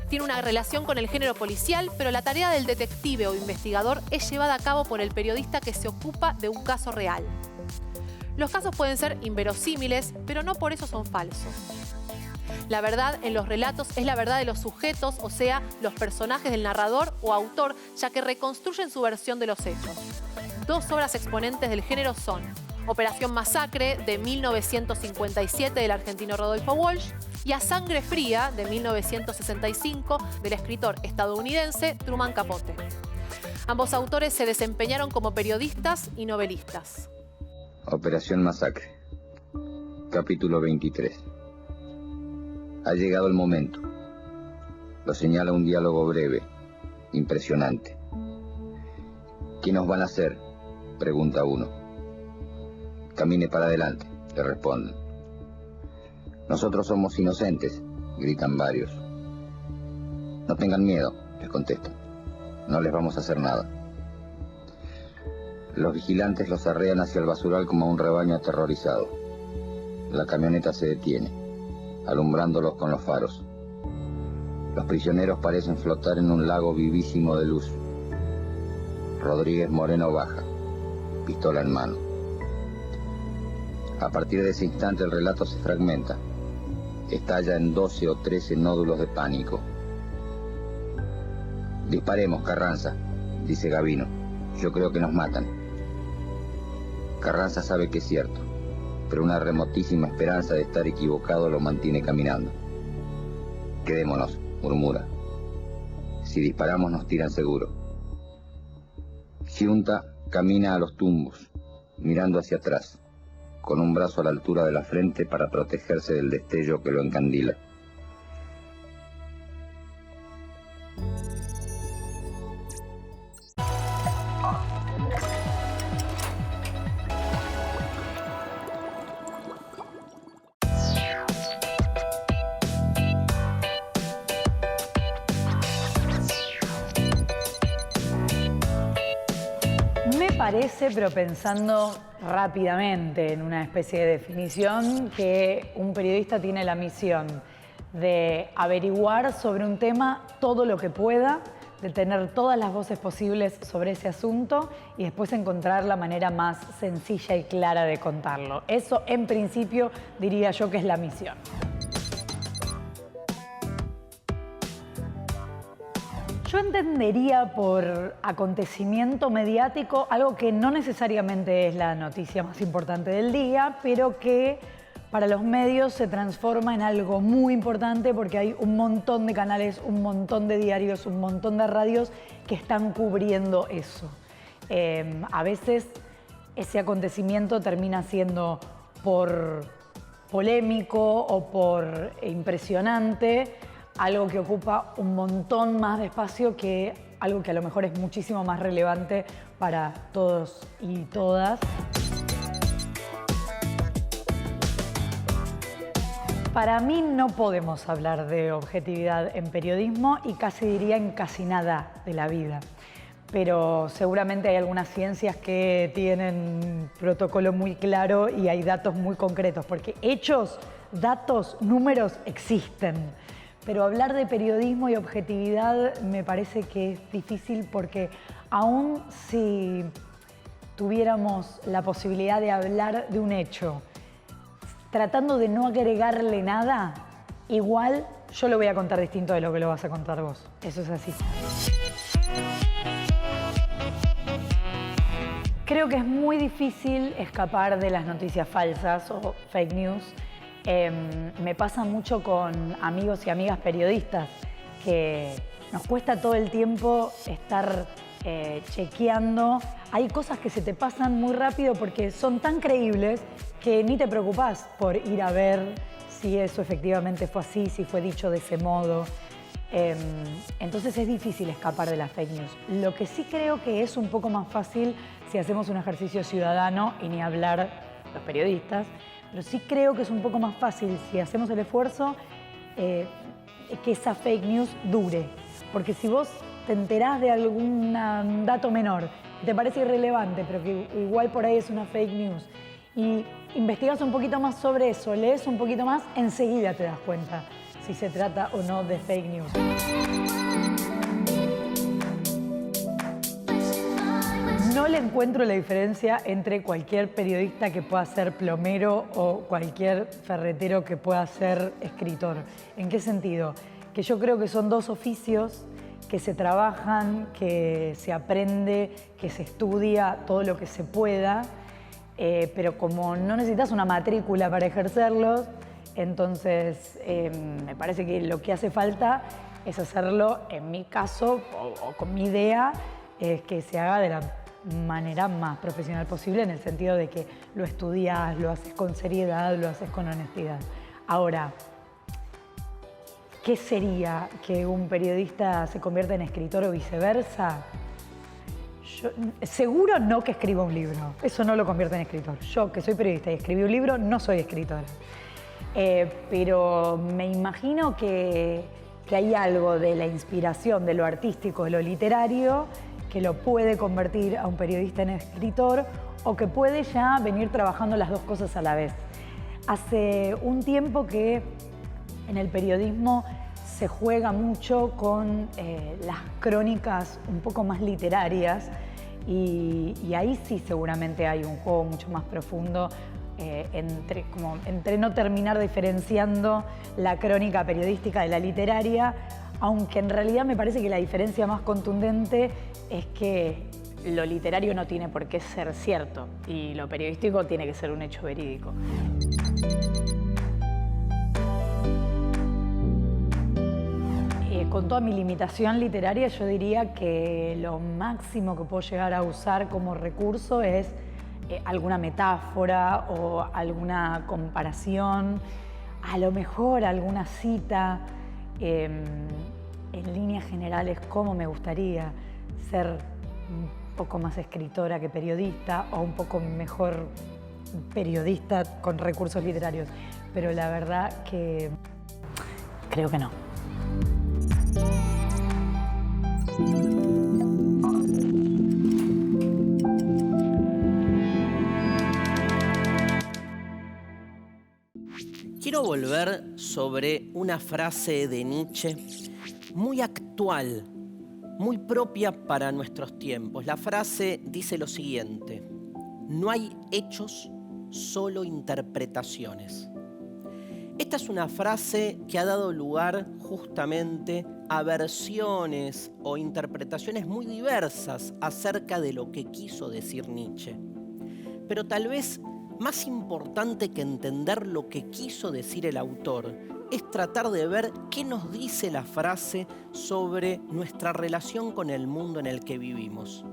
Tiene una relación con el género policial, pero la tarea del detective o investigador es llevada a cabo por el periodista que se ocupa de un caso real. Los casos pueden ser inverosímiles, pero no por eso son falsos. La verdad en los relatos es la verdad de los sujetos, o sea, los personajes del narrador o autor, ya que reconstruyen su versión de los hechos. Dos obras exponentes del género son Operación Masacre, de 1957, del argentino Rodolfo Walsh, y A Sangre Fría, de 1965, del escritor estadounidense Truman Capote. Ambos autores se desempeñaron como periodistas y novelistas. Operación Masacre, capítulo 23. Ha llegado el momento. Lo señala un diálogo breve, impresionante. ¿Qué nos van a hacer?, pregunta uno. Camine para adelante, le responden. Nosotros somos inocentes, gritan varios. No tengan miedo, les contestan. No les vamos a hacer nada. Los vigilantes los arrean hacia el basural como a un rebaño aterrorizado. La camioneta se detiene, alumbrándolos con los faros. Los prisioneros parecen flotar en un lago vivísimo de luz. Rodríguez Moreno baja, pistola en mano. A partir de ese instante el relato se fragmenta. Estalla en 12 o 13 nódulos de pánico. Disparemos, Carranza, dice Gavino. Yo creo que nos matan. Carranza sabe que es cierto, pero una remotísima esperanza de estar equivocado lo mantiene caminando. Quedémonos, murmura. Si disparamos nos tiran seguro. Giunta camina a los tumbos, mirando hacia atrás, con un brazo a la altura de la frente para protegerse del destello que lo encandila. Parece, pero pensando rápidamente en una especie de definición, que un periodista tiene la misión de averiguar sobre un tema todo lo que pueda, de tener todas las voces posibles sobre ese asunto y después encontrar la manera más sencilla y clara de contarlo. Eso, en principio, diría yo que es la misión. Yo entendería por acontecimiento mediático algo que no necesariamente es la noticia más importante del día, pero que para los medios se transforma en algo muy importante porque hay un montón de canales, un montón de diarios, un montón de radios que están cubriendo eso. A veces ese acontecimiento termina siendo por polémico o por impresionante, algo que ocupa un montón más de espacio que algo que a lo mejor es muchísimo más relevante para todos y todas. Para mí no podemos hablar de objetividad en periodismo y casi diría en casi nada de la vida. Pero seguramente hay algunas ciencias que tienen un protocolo muy claro y hay datos muy concretos, porque hechos, datos, números existen. Pero hablar de periodismo y objetividad me parece que es difícil porque aún si tuviéramos la posibilidad de hablar de un hecho tratando de no agregarle nada, igual yo lo voy a contar distinto de lo que lo vas a contar vos. Eso es así. Creo que es muy difícil escapar de las noticias falsas o fake news. Me pasa mucho con amigos y amigas periodistas que nos cuesta todo el tiempo estar chequeando. Hay cosas que se te pasan muy rápido porque son tan creíbles que ni te preocupás por ir a ver si eso efectivamente fue así, si fue dicho de ese modo. Entonces es difícil escapar de las fake news. Lo que sí creo que es un poco más fácil si hacemos un ejercicio ciudadano y ni hablar los periodistas, pero sí creo que es un poco más fácil si hacemos el esfuerzo que esa fake news dure. Porque si vos te enterás de algún dato menor que te parece irrelevante, pero que igual por ahí es una fake news, y investigás un poquito más sobre eso, lees un poquito más, enseguida te das cuenta si se trata o no de fake news. No le encuentro la diferencia entre cualquier periodista que pueda ser plomero o cualquier ferretero que pueda ser escritor. ¿En qué sentido? Que yo creo que son dos oficios que se trabajan, que se aprende, que se estudia todo lo que se pueda, pero como no necesitas una matrícula para ejercerlos, entonces me parece que lo que hace falta es hacerlo, en mi caso, o con mi idea, es que se haga de la manera más profesional posible, en el sentido de que lo estudias, lo haces con seriedad, lo haces con honestidad. Ahora, ¿qué sería que un periodista se convierta en escritor o viceversa? Seguro no que escriba un libro, eso no lo convierte en escritor. Yo, que soy periodista y escribí un libro, no soy escritora. Pero me imagino que hay algo de la inspiración, de lo artístico, de lo literario, que lo puede convertir a un periodista en escritor o que puede ya venir trabajando las dos cosas a la vez. Hace un tiempo que en el periodismo se juega mucho con las crónicas un poco más literarias y ahí sí seguramente hay un juego mucho más profundo entre no terminar diferenciando la crónica periodística de la literaria. Aunque en realidad me parece que la diferencia más contundente es que lo literario no tiene por qué ser cierto y lo periodístico tiene que ser un hecho verídico. Con toda mi limitación literaria, yo diría que lo máximo que puedo llegar a usar como recurso es alguna metáfora o alguna comparación, a lo mejor alguna cita. En líneas generales, cómo me gustaría ser un poco más escritora que periodista o un poco mejor periodista con recursos literarios. Pero la verdad que creo que no. Quiero volver sobre una frase de Nietzsche muy actual, muy propia para nuestros tiempos. La frase dice lo siguiente: no hay hechos, solo interpretaciones. Esta es una frase que ha dado lugar justamente a versiones o interpretaciones muy diversas acerca de lo que quiso decir Nietzsche. Pero tal vez más importante que entender lo que quiso decir el autor es tratar de ver qué nos dice la frase sobre nuestra relación con el mundo en el que vivimos.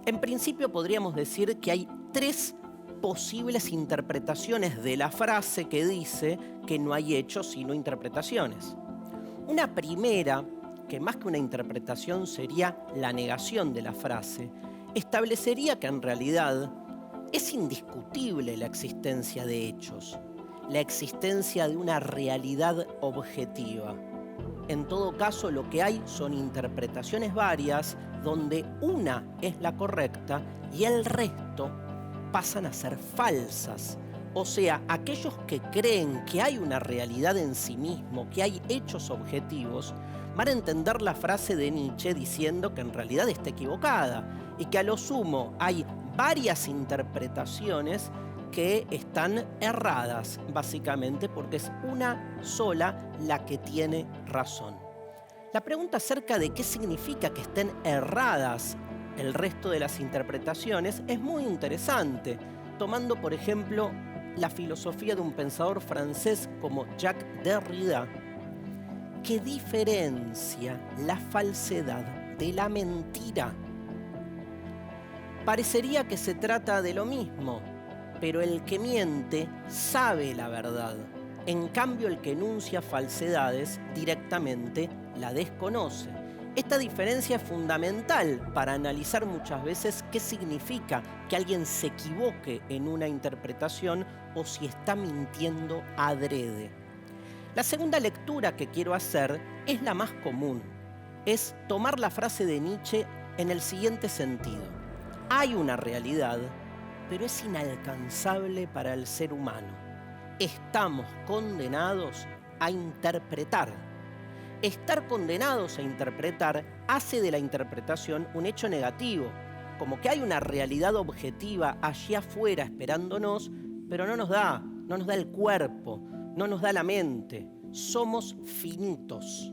En principio podríamos decir que hay tres posibles interpretaciones de la frase que dice que no hay hechos sino interpretaciones. Una primera, que más que una interpretación sería la negación de la frase, establecería que en realidad es indiscutible la existencia de hechos, la existencia de una realidad objetiva. En todo caso, lo que hay son interpretaciones varias donde una es la correcta y el resto pasan a ser falsas. O sea, aquellos que creen que hay una realidad en sí mismo, que hay hechos objetivos, van a entender la frase de Nietzsche diciendo que en realidad está equivocada y que a lo sumo hay varias interpretaciones que están erradas, básicamente porque es una sola la que tiene razón. La pregunta acerca de qué significa que estén erradas el resto de las interpretaciones es muy interesante, tomando por ejemplo la filosofía de un pensador francés como Jacques Derrida, que diferencia la falsedad de la mentira. Parecería que se trata de lo mismo, pero el que miente sabe la verdad. En cambio, el que enuncia falsedades directamente la desconoce. Esta diferencia es fundamental para analizar muchas veces qué significa que alguien se equivoque en una interpretación o si está mintiendo adrede. La segunda lectura que quiero hacer es la más común. Es tomar la frase de Nietzsche en el siguiente sentido: hay una realidad, pero es inalcanzable para el ser humano. Estamos condenados a interpretar. Estar condenados a interpretar hace de la interpretación un hecho negativo, como que hay una realidad objetiva allí afuera esperándonos, pero no nos da el cuerpo, no nos da la mente. Somos finitos.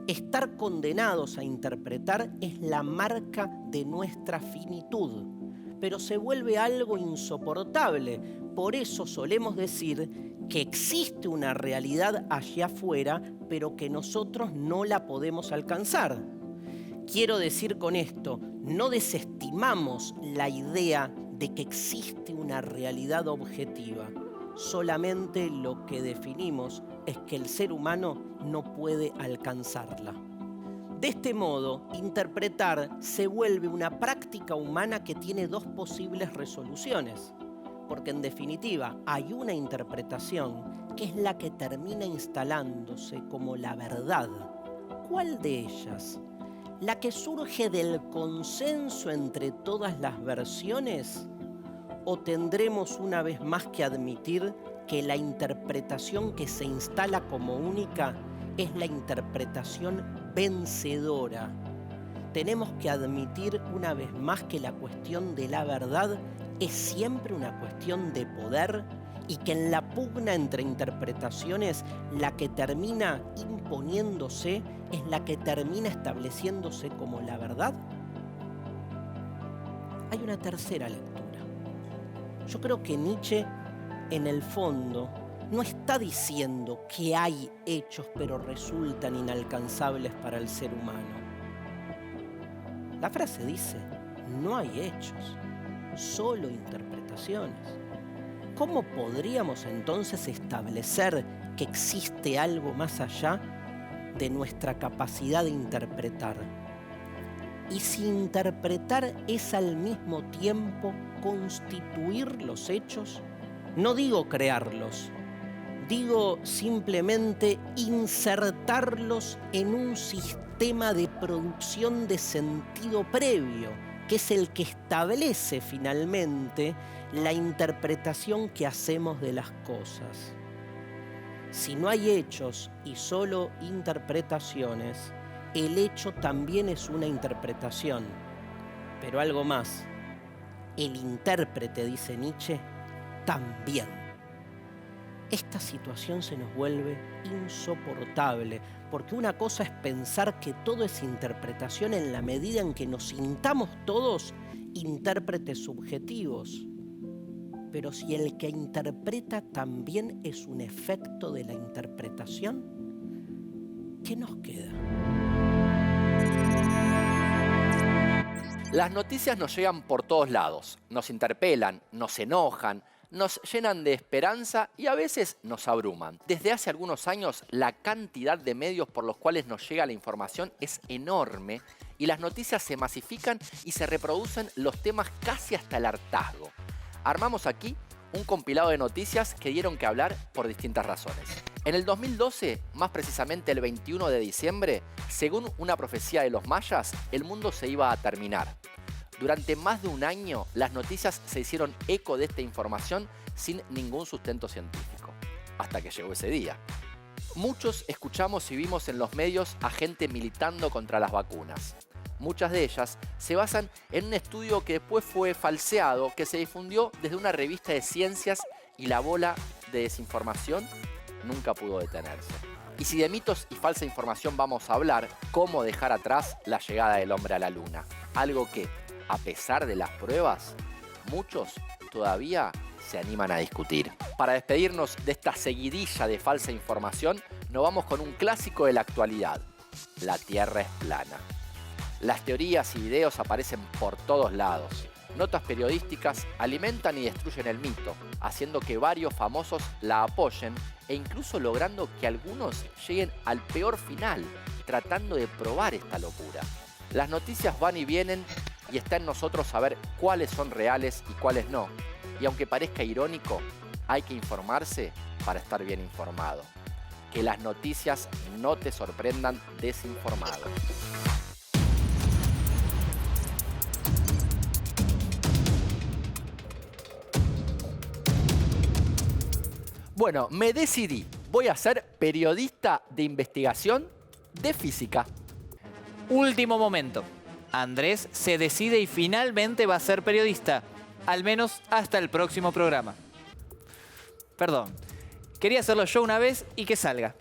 Estar condenados a interpretar es la marca de nuestra finitud, pero se vuelve algo insoportable. Por eso solemos decir que existe una realidad allá afuera, pero que nosotros no la podemos alcanzar. Quiero decir con esto, no desestimamos la idea de que existe una realidad objetiva. Solamente lo que definimos es que el ser humano no puede alcanzarla. De este modo, interpretar se vuelve una práctica humana que tiene dos posibles resoluciones, porque en definitiva hay una interpretación que es la que termina instalándose como la verdad. ¿Cuál de ellas? ¿La que surge del consenso entre todas las versiones? ¿O tendremos una vez más que admitir que la interpretación que se instala como única es la interpretación vencedora? Tenemos que admitir una vez más que la cuestión de la verdad es siempre una cuestión de poder y que en la pugna entre interpretaciones la que termina imponiéndose es la que termina estableciéndose como la verdad? Hay una tercera lectura. Yo creo que Nietzsche, en el fondo, no está diciendo que hay hechos pero resultan inalcanzables para el ser humano. La frase dice, no hay hechos, solo interpretaciones. ¿Cómo podríamos entonces establecer que existe algo más allá de nuestra capacidad de interpretar? Y si interpretar es al mismo tiempo constituir los hechos, no digo crearlos, digo simplemente insertarlos en un sistema de producción de sentido previo, que es el que establece finalmente la interpretación que hacemos de las cosas. Si no hay hechos y solo interpretaciones, el hecho también es una interpretación. Pero algo más, el intérprete, dice Nietzsche, también. Esta situación se nos vuelve insoportable, porque una cosa es pensar que todo es interpretación en la medida en que nos sintamos todos intérpretes subjetivos. Pero si el que interpreta también es un efecto de la interpretación, ¿qué nos queda? Las noticias nos llegan por todos lados, nos interpelan, nos enojan, nos llenan de esperanza y a veces nos abruman. Desde hace algunos años, la cantidad de medios por los cuales nos llega la información es enorme y las noticias se masifican y se reproducen los temas casi hasta el hartazgo. Armamos aquí un compilado de noticias que dieron que hablar por distintas razones. En el 2012, más precisamente el 21 de diciembre, según una profecía de los mayas, el mundo se iba a terminar. Durante más de un año, las noticias se hicieron eco de esta información sin ningún sustento científico, hasta que llegó ese día. Muchos escuchamos y vimos en los medios a gente militando contra las vacunas. Muchas de ellas se basan en un estudio que después fue falseado, que se difundió desde una revista de ciencias y la bola de desinformación nunca pudo detenerse. Y si de mitos y falsa información vamos a hablar, ¿cómo dejar atrás la llegada del hombre a la luna? Algo que, a pesar de las pruebas, muchos todavía se animan a discutir. Para despedirnos de esta seguidilla de falsa información, nos vamos con un clásico de la actualidad. La Tierra es plana. Las teorías y videos aparecen por todos lados. Notas periodísticas alimentan y destruyen el mito, haciendo que varios famosos la apoyen e incluso logrando que algunos lleguen al peor final, tratando de probar esta locura. Las noticias van y vienen y está en nosotros saber cuáles son reales y cuáles no. Y aunque parezca irónico, hay que informarse para estar bien informado. Que las noticias no te sorprendan desinformado. Bueno, me decidí. Voy a ser periodista de investigación de física. Último momento. Andrés se decide y finalmente va a ser periodista. Al menos hasta el próximo programa. Perdón. Quería hacerlo yo una vez y que salga.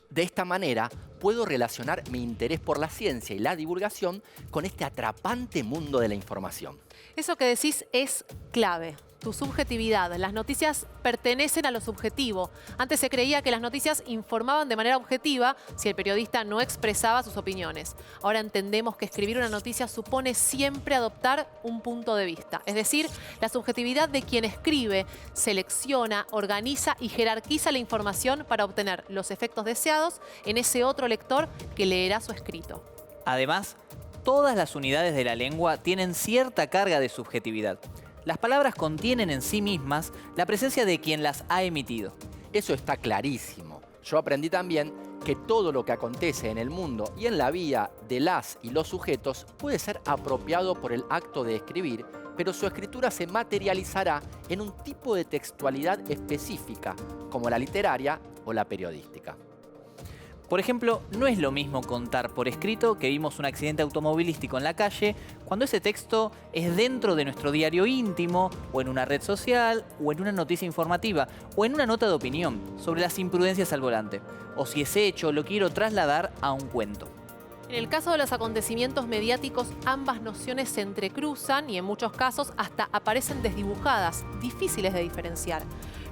De esta manera, puedo relacionar mi interés por la ciencia y la divulgación con este atrapante mundo de la información. Eso que decís es clave. Tu subjetividad. Las noticias pertenecen a lo subjetivo. Antes se creía que las noticias informaban de manera objetiva si el periodista no expresaba sus opiniones. Ahora entendemos que escribir una noticia supone siempre adoptar un punto de vista. Es decir, la subjetividad de quien escribe, selecciona, organiza y jerarquiza la información para obtener los efectos deseados en ese otro lector que leerá su escrito. Además, todas las unidades de la lengua tienen cierta carga de subjetividad. Las palabras contienen en sí mismas la presencia de quien las ha emitido. Eso está clarísimo. Yo aprendí también que todo lo que acontece en el mundo y en la vida de las y los sujetos puede ser apropiado por el acto de escribir, pero su escritura se materializará en un tipo de textualidad específica, como la literaria o la periodística. Por ejemplo, no es lo mismo contar por escrito que vimos un accidente automovilístico en la calle cuando ese texto es dentro de nuestro diario íntimo, o en una red social, o en una noticia informativa, o en una nota de opinión sobre las imprudencias al volante, o si ese hecho lo quiero trasladar a un cuento. En el caso de los acontecimientos mediáticos, ambas nociones se entrecruzan y en muchos casos hasta aparecen desdibujadas, difíciles de diferenciar.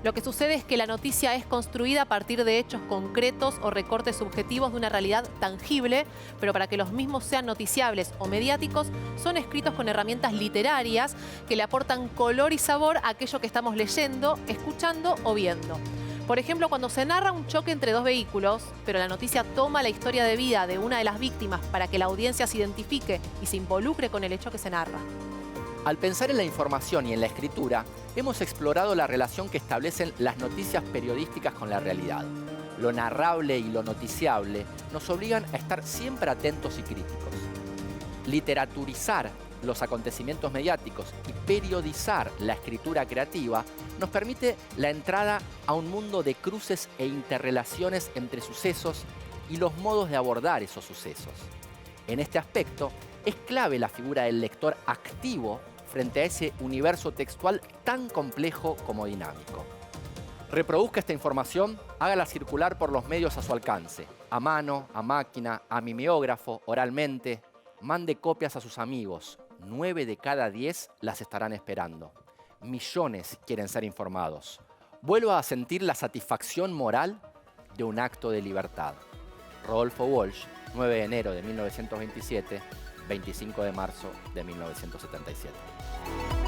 Lo que sucede es que la noticia es construida a partir de hechos concretos o recortes subjetivos de una realidad tangible, pero para que los mismos sean noticiables o mediáticos, son escritos con herramientas literarias que le aportan color y sabor a aquello que estamos leyendo, escuchando o viendo. Por ejemplo, cuando se narra un choque entre dos vehículos, pero la noticia toma la historia de vida de una de las víctimas para que la audiencia se identifique y se involucre con el hecho que se narra. Al pensar en la información y en la escritura, hemos explorado la relación que establecen las noticias periodísticas con la realidad. Lo narrable y lo noticiable nos obligan a estar siempre atentos y críticos. Literaturizar los acontecimientos mediáticos y periodizar la escritura creativa nos permite la entrada a un mundo de cruces e interrelaciones entre sucesos y los modos de abordar esos sucesos. En este aspecto, es clave la figura del lector activo frente a ese universo textual tan complejo como dinámico. Reproduzca esta información, hágala circular por los medios a su alcance, a mano, a máquina, a mimeógrafo, oralmente. Mande copias a sus amigos. 9 de cada 10 las estarán esperando. Millones quieren ser informados. Vuelva a sentir la satisfacción moral de un acto de libertad. Rodolfo Walsh, 9 de enero de 1927, 25 de marzo de 1977.